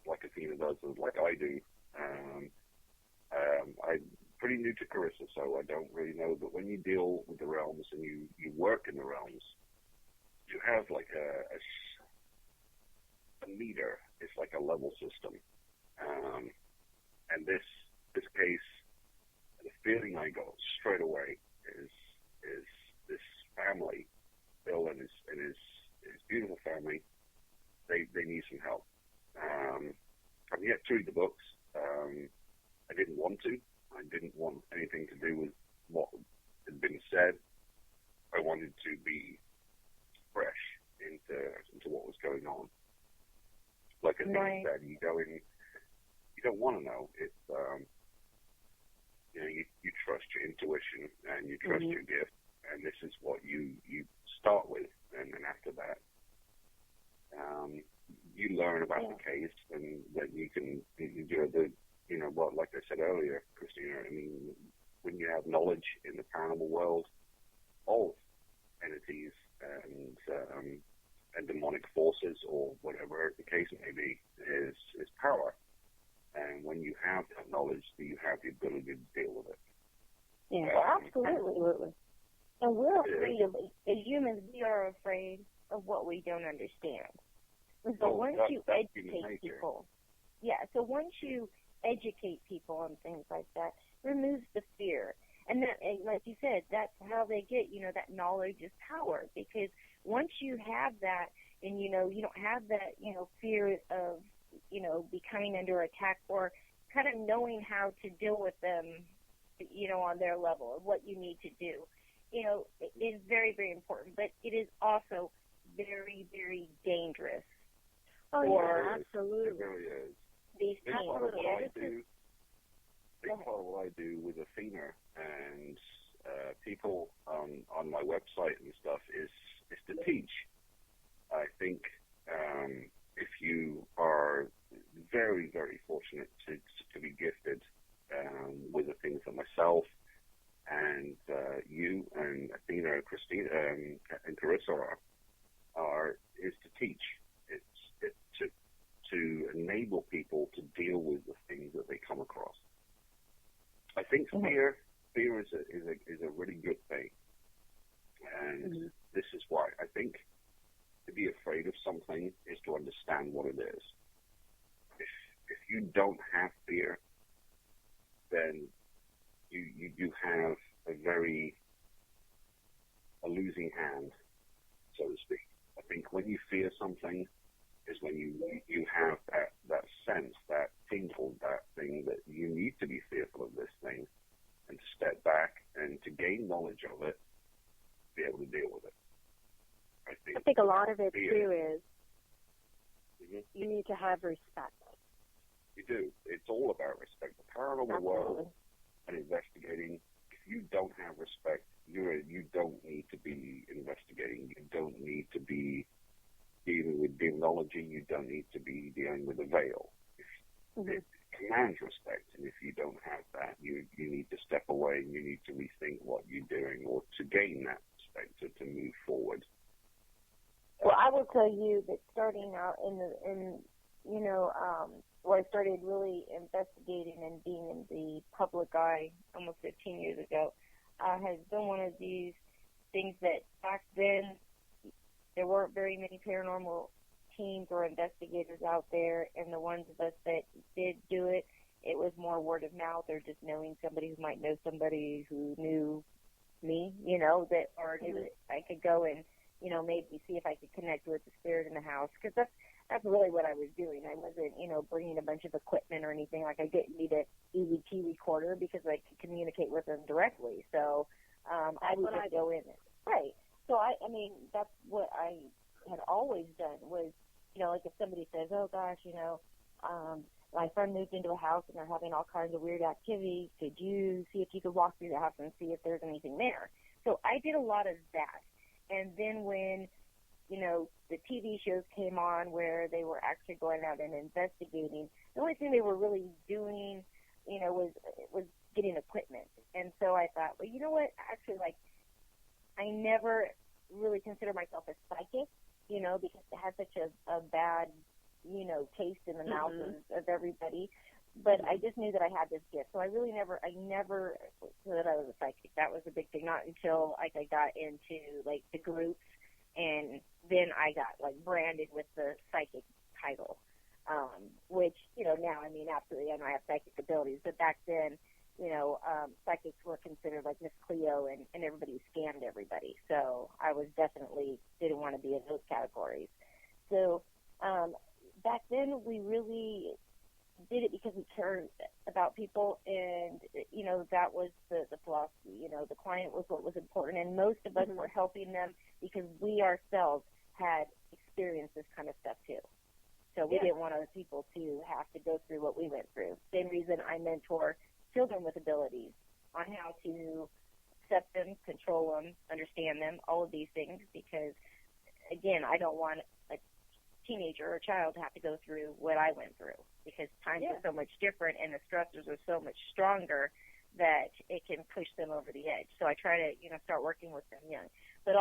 like Athena does, and like I do, I'm pretty new to Carissa, so I don't really know. But when you deal with the realms and you work in the realms, you have like a meter. It's like a level system, and this case, the feeling I got straight away is this family, Bill and his beautiful family. They need some help. I'm yet to read the books. I didn't want to. I didn't want anything to do with what had been said. I wanted to be fresh into what was going on. Like I think said, you go in, you don't want to know. It's you know, you trust your intuition and you trust your gift, and this is what you start with, and then after that, you learn about the case, and then you can you know what, like I said earlier, Christina. I mean, when you have knowledge in the paranormal world of entities and demonic forces or whatever the case may be, is power. And when you have that knowledge, you have the ability to deal with it. Yeah, absolutely. And we're afraid of, as humans, we are afraid of what we don't understand. And so once you educate people, once you educate people on things like that, removes the fear. And that, and like you said, that's how they get, you know, that knowledge is power. Because once you have that, and, you know, you don't have that, you know, fear of, you know, becoming under attack, or kind of knowing how to deal with them, you know, on their level of what you need to do. You know, it is very, very important, but it is also very, very dangerous. Oh, yeah, absolutely. It really is. These Big part of what I do with Athena and people on my website and stuff is to teach. I think if you are very, very fortunate to be gifted with the things that myself and you and Athena and Christina and Carissa are is to teach. It's to enable people to deal with the things that they come across. I think fear is a really good thing, and this is why I think to be afraid of something is to understand what it is. If you don't have fear, then you have a losing hand, so to speak. I think when you fear something is when you have that sense, that tingle, that thing that you need to be fearful of this thing, and to step back and to gain knowledge of it, be able to deal with it. I think a lot of it too is you need to have respect. You do. It's all about respect. The paranormal world and investigating, if you don't have respect, you don't need to be investigating. You don't need to be dealing with demonology. You don't need to be dealing with a veil. It commands respect, and if you don't have that, you need to step away and you need to rethink what you're doing, or to gain that respect to move forward. Well, I will tell you that starting out where I started really investigating and being in the public eye almost 15 years ago, has been one of these things that back then there weren't very many paranormal teams or investigators out there, and the ones of us that did do it, it was more word of mouth or just knowing somebody who might know somebody who knew me, you know, that, or knew that I could go and, you know, maybe see if I could connect with the spirit in the house, because that's really what I was doing. I wasn't, you know, bringing a bunch of equipment or anything. Like, I didn't need an EVP recorder because I could communicate with them directly. So I would just go in. Right. So, I mean, that's what I had always done was, you know, like if somebody says, oh, gosh, you know, my friend moved into a house and they're having all kinds of weird activity. Could you see if you could walk through the house and see if there's anything there? So I did a lot of that. And then when, you know, the TV shows came on where they were actually going out and investigating, the only thing they were really doing, you know, was getting equipment. And so I thought, well, you know what, actually, like, I never really considered myself a psychic, you know, because it had such a bad, you know, taste in the mouth of everybody. But I just knew that I had this gift. So I never knew that I was a psychic. That was a big thing. Not until, like, I got into, like, the groups, and then I got, like, branded with the psychic title, which, you know, now, I mean, absolutely, I know I have psychic abilities. But back then, you know, psychics were considered like Miss Cleo, and everybody scammed everybody. So I was definitely didn't want to be in those categories. So back then we really did it because we cared about people, and, you know, that was the philosophy. You know, the client was what was important, and most of us were helping them because we ourselves had experienced this kind of stuff too. So we didn't want other people to have to go through what we went through. Same reason I mentor children with abilities on how to accept them, control them, understand them, all of these things, because, again, I don't want a teenager or a child to have to go through what I went through, because times are so much different and the stressors are so much stronger that it can push them over the edge. So I try to, you know, start working with them young. But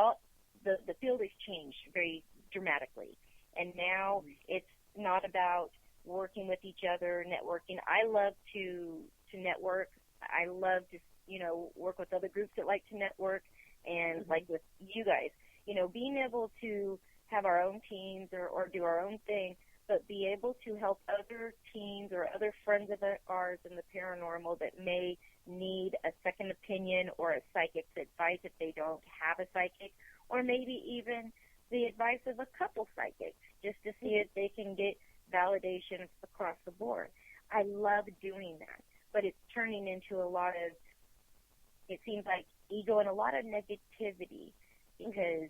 the field has changed very dramatically, and now it's not about working with each other, networking. I love to network. I love to, you know, work with other groups that like to network, and like with you guys, you know, being able to have our own teams or do our own thing, but be able to help other teams or other friends of ours in the paranormal that may need a second opinion or a psychic's advice if they don't have a psychic, or maybe even the advice of a couple psychics, just to see if they can get validation across the board. I love doing that, but it's turning into a lot of, it seems like, ego and a lot of negativity, because,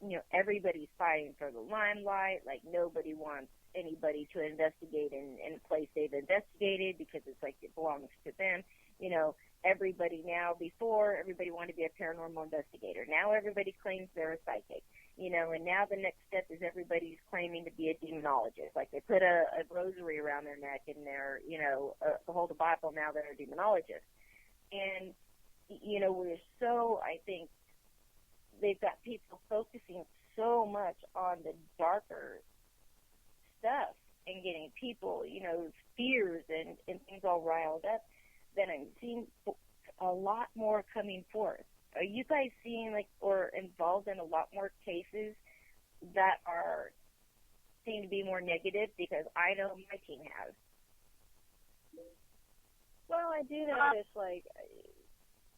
you know, everybody's fighting for the limelight. Like, nobody wants anybody to investigate in a place they've investigated, because it's like it belongs to them. You know, everybody now, before, everybody wanted to be a paranormal investigator. Now everybody claims they're a psychic. You know, and now the next step is everybody's claiming to be a demonologist. Like, they put a rosary around their neck and they're, you know, hold a Bible, now they're a demonologist. And, you know, we're so, I think, they've got people focusing so much on the darker stuff and getting people, you know, fears and things all riled up, then I'm seeing a lot more coming forth. Are you guys seeing, like, or involved in a lot more cases that are seem to be more negative? Because I know my team has. Well, I do notice, like,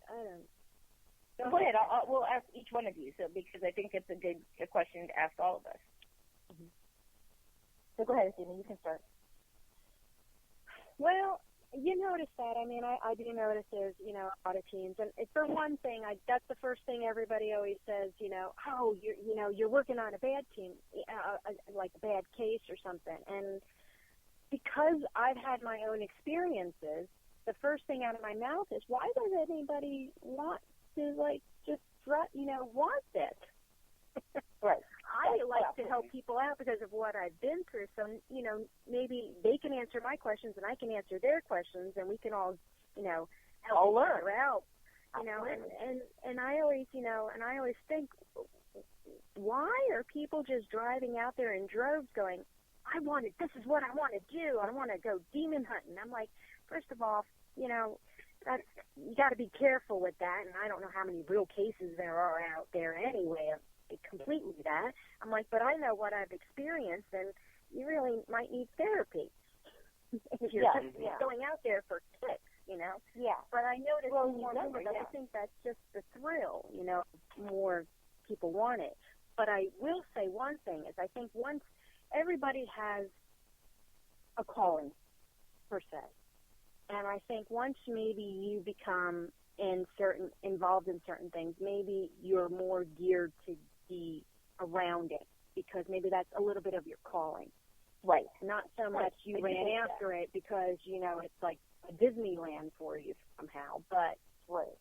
I don't. Go ahead. We'll ask each one of you, so, because I think it's a question to ask all of us. So go ahead, Stephen. You can start. Well, you notice that. I mean, I do notice there's, you know, a lot of teams. And for one thing, that's the first thing everybody always says, you know, oh, you're working on a bad team, like a bad case or something. And because I've had my own experiences, the first thing out of my mouth is, why does anybody want to, like, just, you know, want this? Right. I like to help people out because of what I've been through. So, you know, maybe they can answer my questions and I can answer their questions, and we can all, you know, help each other out. You know, and I always, you know, and I always think, why are people just driving out there in droves going, this is what I want to do. I want to go demon hunting. I'm like, first of all, you know, you got to be careful with that. And I don't know how many real cases there are out there anyway of completely that. I'm like, but I know what I've experienced, and you really might need therapy if you're going out there for kicks, you know. Yeah. But I noticed more and more that I think that's just the thrill, you know, more people want it. But I will say one thing is, I think once everybody has a calling, per se, and I think once maybe you become involved in certain things, maybe you're more geared to be around it, because maybe that's a little bit of your calling. Right. Not so much you ran after it because, you know, it's like a Disneyland for you somehow, but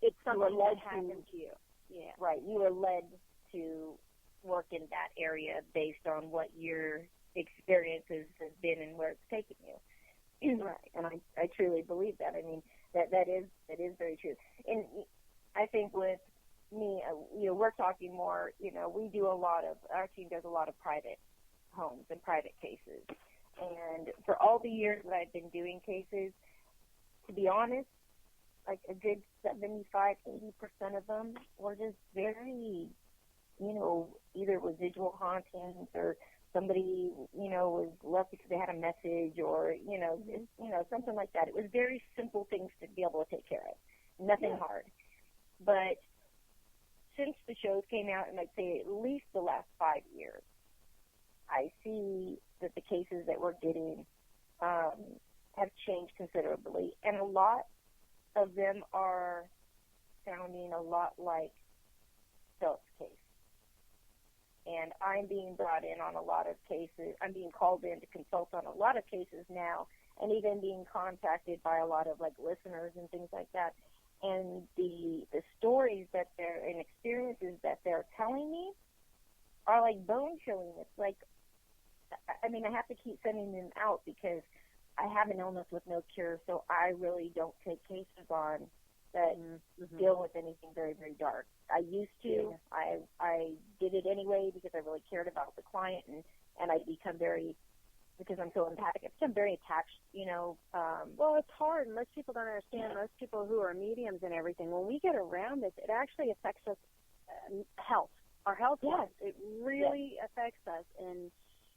it's something that happened to you. Yeah. Right. You were led to work in that area based on what your experiences have been and where it's taken you. Right, and I truly believe that. I mean, that is very true. And I think with me, we're talking more, we do our team does a lot of private homes and private cases. And for all the years that I've been doing cases, to be honest, like a good 75-80% of them were just very, either residual hauntings or somebody, was left because they had a message or, something like that. It was very simple things to be able to take care of. Nothing hard. But since the shows came out, and I'd say at least the last 5 years, I see that the cases that we're getting have changed considerably. And a lot of them are sounding a lot like Philip's case. And I'm being brought in on a lot of cases. I'm being called in to consult on a lot of cases now, and even being contacted by a lot of listeners and things like that. And the stories that they're and experiences that they're telling me are like bone chilling. It's like, I have to keep sending them out because I have an illness with no cure, so I really don't take cases on that deal with anything very, very dark. I used to. Yeah. I did it anyway because I really cared about the client, and I become very, because I'm so empathic, I become very attached, Well, it's hard. Most people don't understand. Most people who are mediums and everything, when we get around this, it actually affects us health. Our health, it really affects us. And,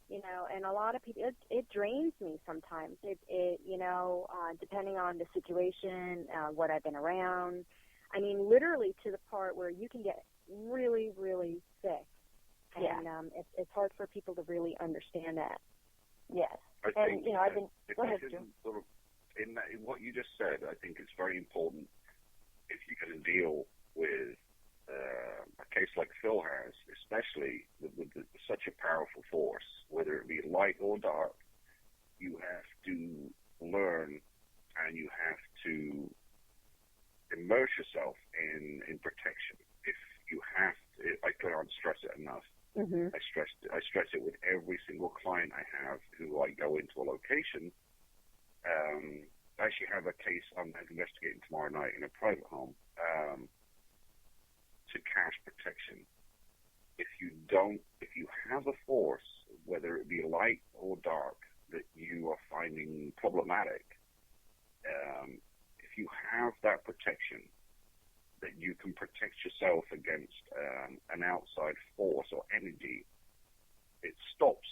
and a lot of people, it drains me sometimes. It depending on the situation, what I've been around. I mean, literally to the part where you can get really, really sick. And it's hard for people to really understand that. Yes. I think, I've been, if go ahead, sort of, in what you just said, I think it's very important if you're going to deal with a case like Phil has, especially with such a powerful force, whether it be light or dark, you have to learn and you have to immerse yourself in protection. If you have to, I can't stress it enough. Mm-hmm. I stress it with every single client I have who I go into a location. I actually have a case I'm investigating tomorrow night in a private home to cash protection. If you have a force, whether it be light or dark, that you are finding problematic, if you have that protection, that you can protect yourself against an outside force or energy, it stops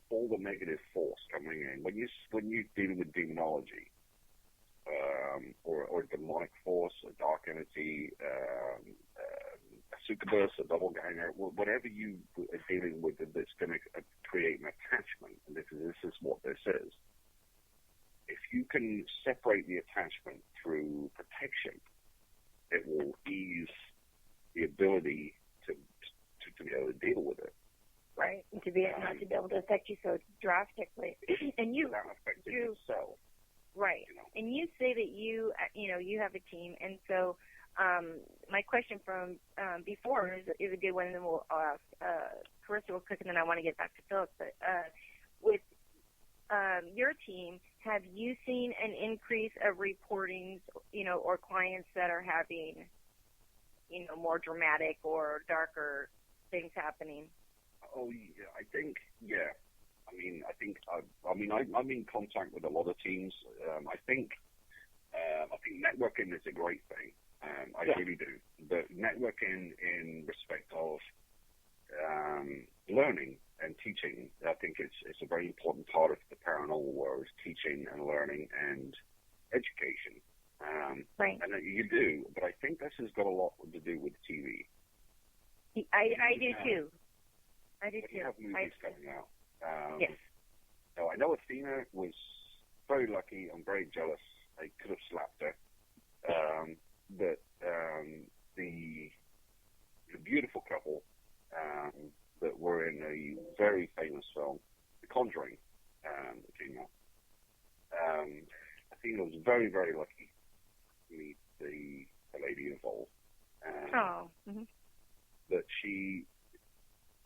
all the negative force coming in. When you're dealing with demonology, or demonic force, a dark entity, a succubus, a doppelganger, whatever you are dealing with that's going to create an attachment, and this is what this is. If you can separate the attachment through protection, it will ease the ability to be able to deal with it. Right, and to be not to be able to affect you so drastically. And you, without affecting yourself. Right, and you say that you have a team, and so my question from before is a good one, and then we'll ask Carissa real quick, and then I want to get back to Philip. But with your team, have you seen an increase of reportings, or clients that are having, more dramatic or darker things happening? Oh, yeah, I think, yeah. I'm in contact with a lot of teams. I think networking is a great thing. I really do. But networking in respect of learning and teaching, I think it's a very important part of the paranormal world, teaching and learning and education. Right. And you do, but I think this has got a lot to do with TV. I do too. I do too. You have movies coming out. Yes. So I know Athena was very lucky. I'm very jealous. I could have slapped her. But the beautiful couple that were in a very famous film, The Conjuring, that came out. Athena was very, very lucky to meet the lady involved. that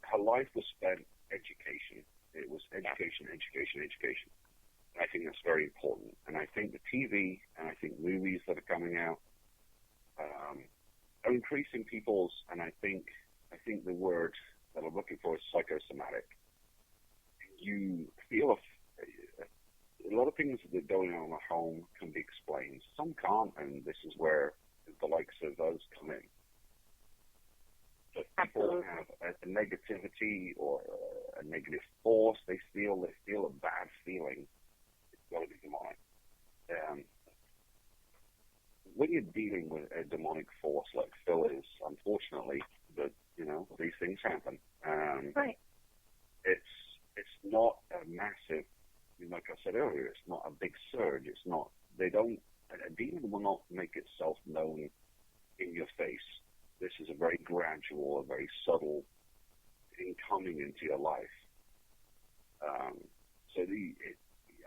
her life was spent education. It was education, education, education. And I think that's very important. And I think the TV and I think movies that are coming out are increasing people's, and I think the word that I'm looking for is psychosomatic. You feel a lot of things that are going on at home can be explained. Some can't, and this is where the likes of us come in. But people have a negativity or a negative force. They feel a bad feeling. It's got to be demonic. When you're dealing with a demonic force like Phil is, unfortunately, that these things happen. Right. It's not a massive, like I said earlier, it's not a big surge. It's not. A demon will not make itself known in your face. This is a very gradual, a very subtle thing coming into your life.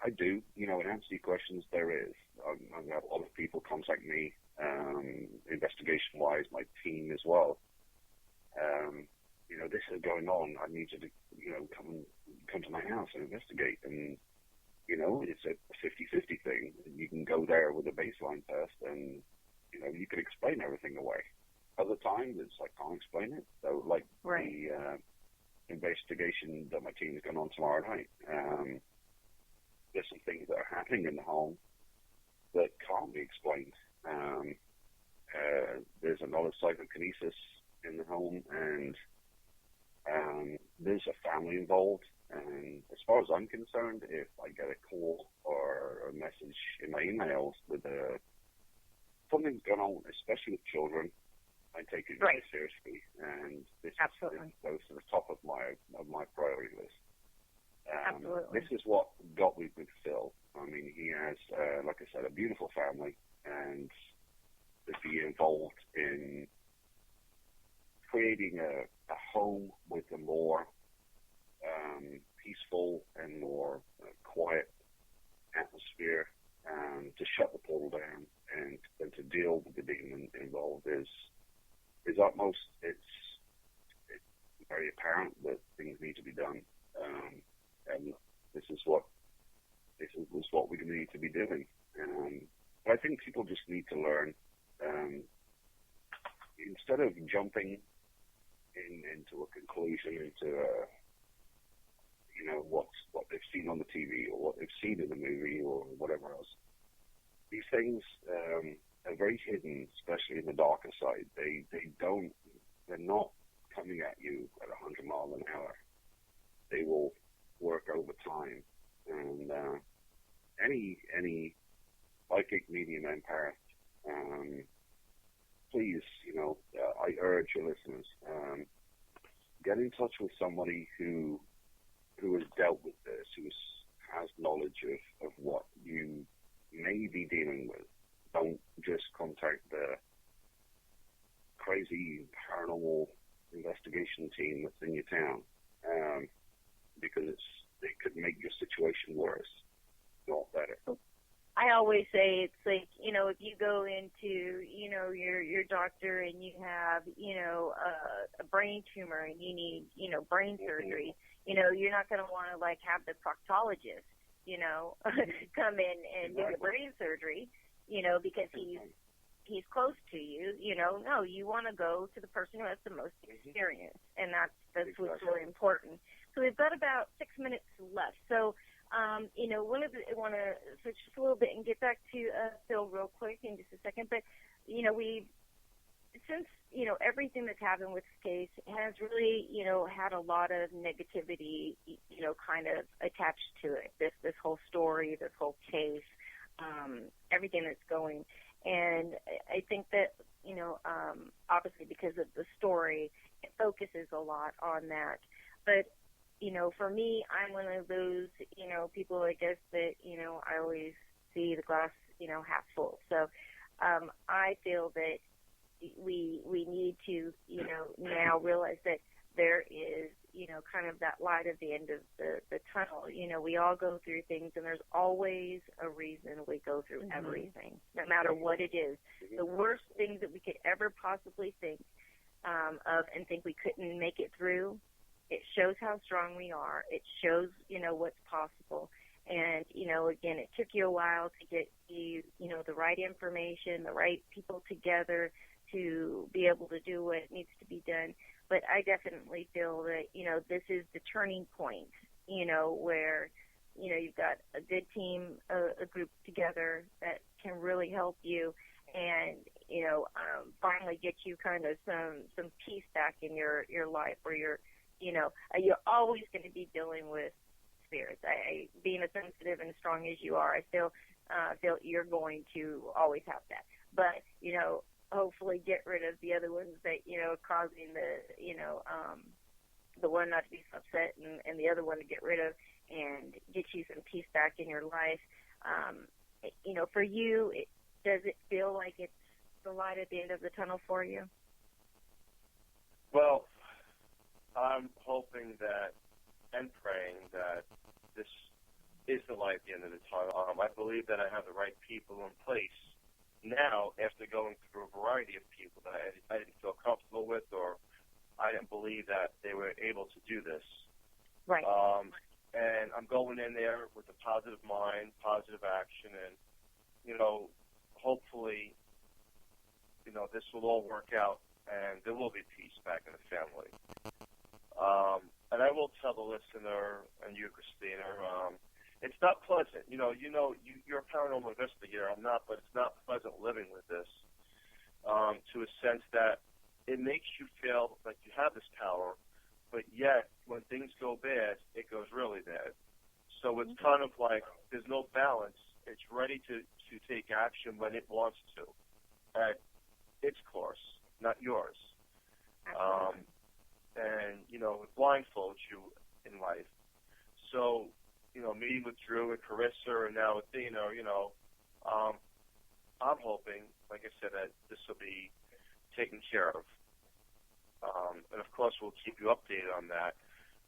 I do, in answer to your questions, there is. I've had a lot of people contact me, investigation-wise, my team as well. This is going on. I need you to, come to my house and investigate. And, it's a 50-50 thing. You can go there with a baseline test and, you can explain everything away. Other times, it's like, can't explain it. So, like the investigation that my team is going on tomorrow night, there's some things that are happening in the home that can't be explained. There's another psychokinesis in the home, and there's a family involved. And as far as I'm concerned, if I get a call or a message in my emails with something's going on, especially with children, I take it very seriously, and this goes to the top of my priority list. This is what got me with Phil. I mean, he has, like I said, a beautiful family, and to be involved in creating a home with a more peaceful and more quiet atmosphere, to shut the portal down and to deal with the demon involved is utmost. It's very apparent that things need to be done, and this is what we need to be doing. But I think people just need to learn, instead of jumping into a conclusion, into what they've seen on the TV or what they've seen in the movie or whatever else. These things are very hidden, especially in the darker side. They're not coming at you at 100 miles an hour. They will work over time. And any psychic medium empath, please, I urge your listeners, get in touch with somebody who has dealt with this, who has knowledge of what you may be dealing with. Don't just contact the crazy paranormal investigation team that's in your town, because it could make your situation worse, not better. I always say it's like, if you go into, your doctor and you have, a brain tumor and you need, brain surgery, you're not going to want to have the proctologist, come in and do the brain surgery, because he's close to you, no, you want to go to the person who has the most experience, and that's what's really important. So we've got about 6 minutes left. So, I want to switch just a little bit and get back to Phil real quick in just a second. But, since, everything that's happened with this case has really, had a lot of negativity, kind of attached to it, this whole story, this whole case, everything that's going. And I think that, obviously because of the story, it focuses a lot on that. But, for me, I'm one of those, people, I guess, that, I always see the glass, half full. So I feel that we need to, now realize that there is, kind of that light at the end of the tunnel. We all go through things, and there's always a reason we go through everything, no matter what it is. The worst things that we could ever possibly think, and think we couldn't make it through. It shows how strong we are. It shows, what's possible. And, again, it took you a while to get you, the right information, the right people together to be able to do what needs to be done. But I definitely feel that, this is the turning point, where, you've got a good team, a group together that can really help you and, finally get you kind of some peace back in your life where you're always going to be dealing with spirits. Being as sensitive and as strong as you are, I feel you're going to always have that. But, hopefully get rid of the other ones that, causing the one not to be upset and the other one to get rid of and get you some peace back in your life. For you, does it feel like it's the light at the end of the tunnel for you? Well, I'm hoping that and praying that this is the light at the end of the tunnel. I believe that I have the right people in place now after going through a variety of people that I didn't feel comfortable with or I didn't believe that they were able to do this. Right. And I'm going in there with a positive mind, positive action, and, hopefully, this will all work out and there will be peace back in the family. And I will tell the listener and you, Christina, it's not pleasant. You're a paranormal investigator. I'm not, but it's not pleasant living with this to a sense that it makes you feel like you have this power, but yet when things go bad, it goes really bad. So it's kind of like there's no balance. It's ready to take action when it wants to at its course, not yours. And, it blindfolds you in life. So, meeting with Drew and Carissa and now Athena, I'm hoping, like I said, that this will be taken care of. And, of course, we'll keep you updated on that.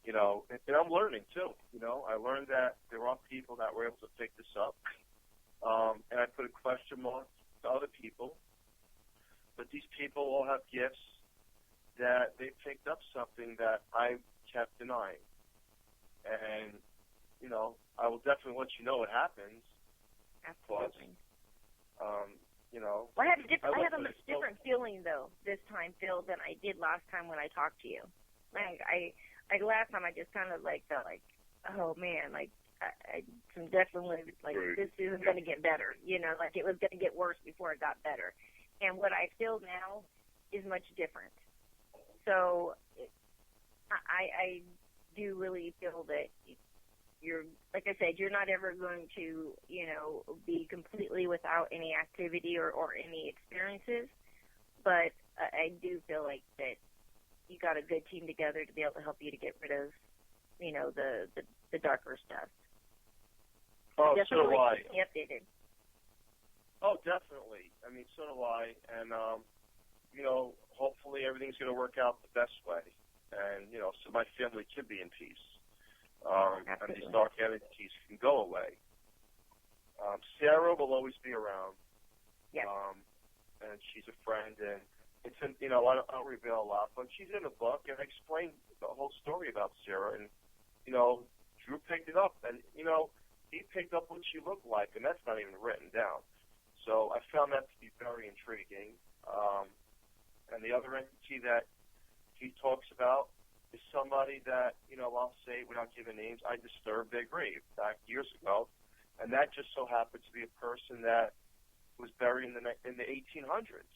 And I'm learning, too. I learned that there are people that were able to pick this up. And I put a question mark to other people. But these people all have gifts that they picked up something that I kept denying. And, I will definitely let you know what happens. Absolutely. Well, I had a much different feeling, though, this time, Phil, than I did last time when I talked to you. Last time I just kind of, felt like, oh, man, I'm definitely, this isn't going to get better. It was going to get worse before it got better. And what I feel now is much different. So I do really feel that you're, like I said, you're not ever going to, be completely without any activity or any experiences. But I do feel like that you got a good team together to be able to help you to get rid of, the darker stuff. Oh, definitely so do I. Keep me updated. Oh, definitely. I mean, so do I. And, hopefully everything's going to work out the best way. And, so my family can be in peace. And these dark entities can go away. Sarah will always be around. Yeah. And she's a friend. And it's, I don't reveal a lot, but she's in a book. And I explained the whole story about Sarah. And, Drew picked it up. And, he picked up what she looked like. And that's not even written down. So I found that to be very intriguing. And the other entity that he talks about is somebody that, I'll say without giving names, I disturbed their grave back years ago. And that just so happened to be a person that was buried in the 1800s.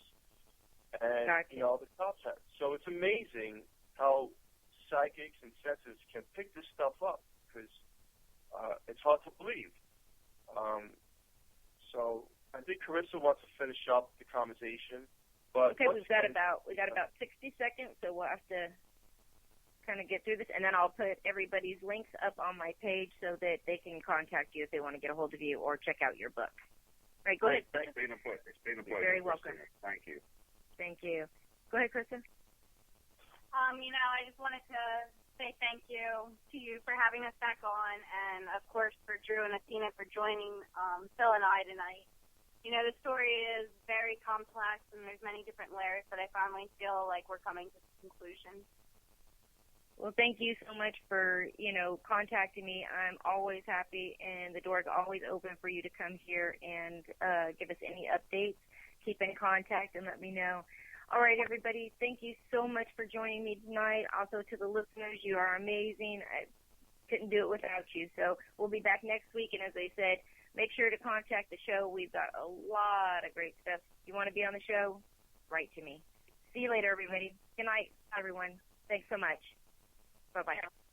And, Gotcha. The cops had. So it's amazing how psychics and senses can pick this stuff up because it's hard to believe. So I think Carissa wants to finish up the conversation. But okay, we got about 60 seconds, so we'll have to kind of get through this, and then I'll put everybody's links up on my page so that they can contact you if they want to get a hold of you or check out your book. All right, go ahead. It's been a pleasure. You're very welcome. Thank you. Thank you. Go ahead, Kristen. I just wanted to say thank you to you for having us back on, and of course for Drew and Athena for joining Phil and I tonight. you know, the story is very complex and there's many different layers, but I finally feel like we're coming to the conclusion. Well, thank you so much for, contacting me. I'm always happy, and the door is always open for you to come here and give us any updates. Keep in contact and let me know. All right, everybody, thank you so much for joining me tonight. Also to the listeners, you are amazing. I couldn't do it without you. So we'll be back next week, and as I said, make sure to contact the show. We've got a lot of great stuff. If you want to be on the show, write to me. See you later, everybody. Good night, everyone. Thanks so much. Bye-bye.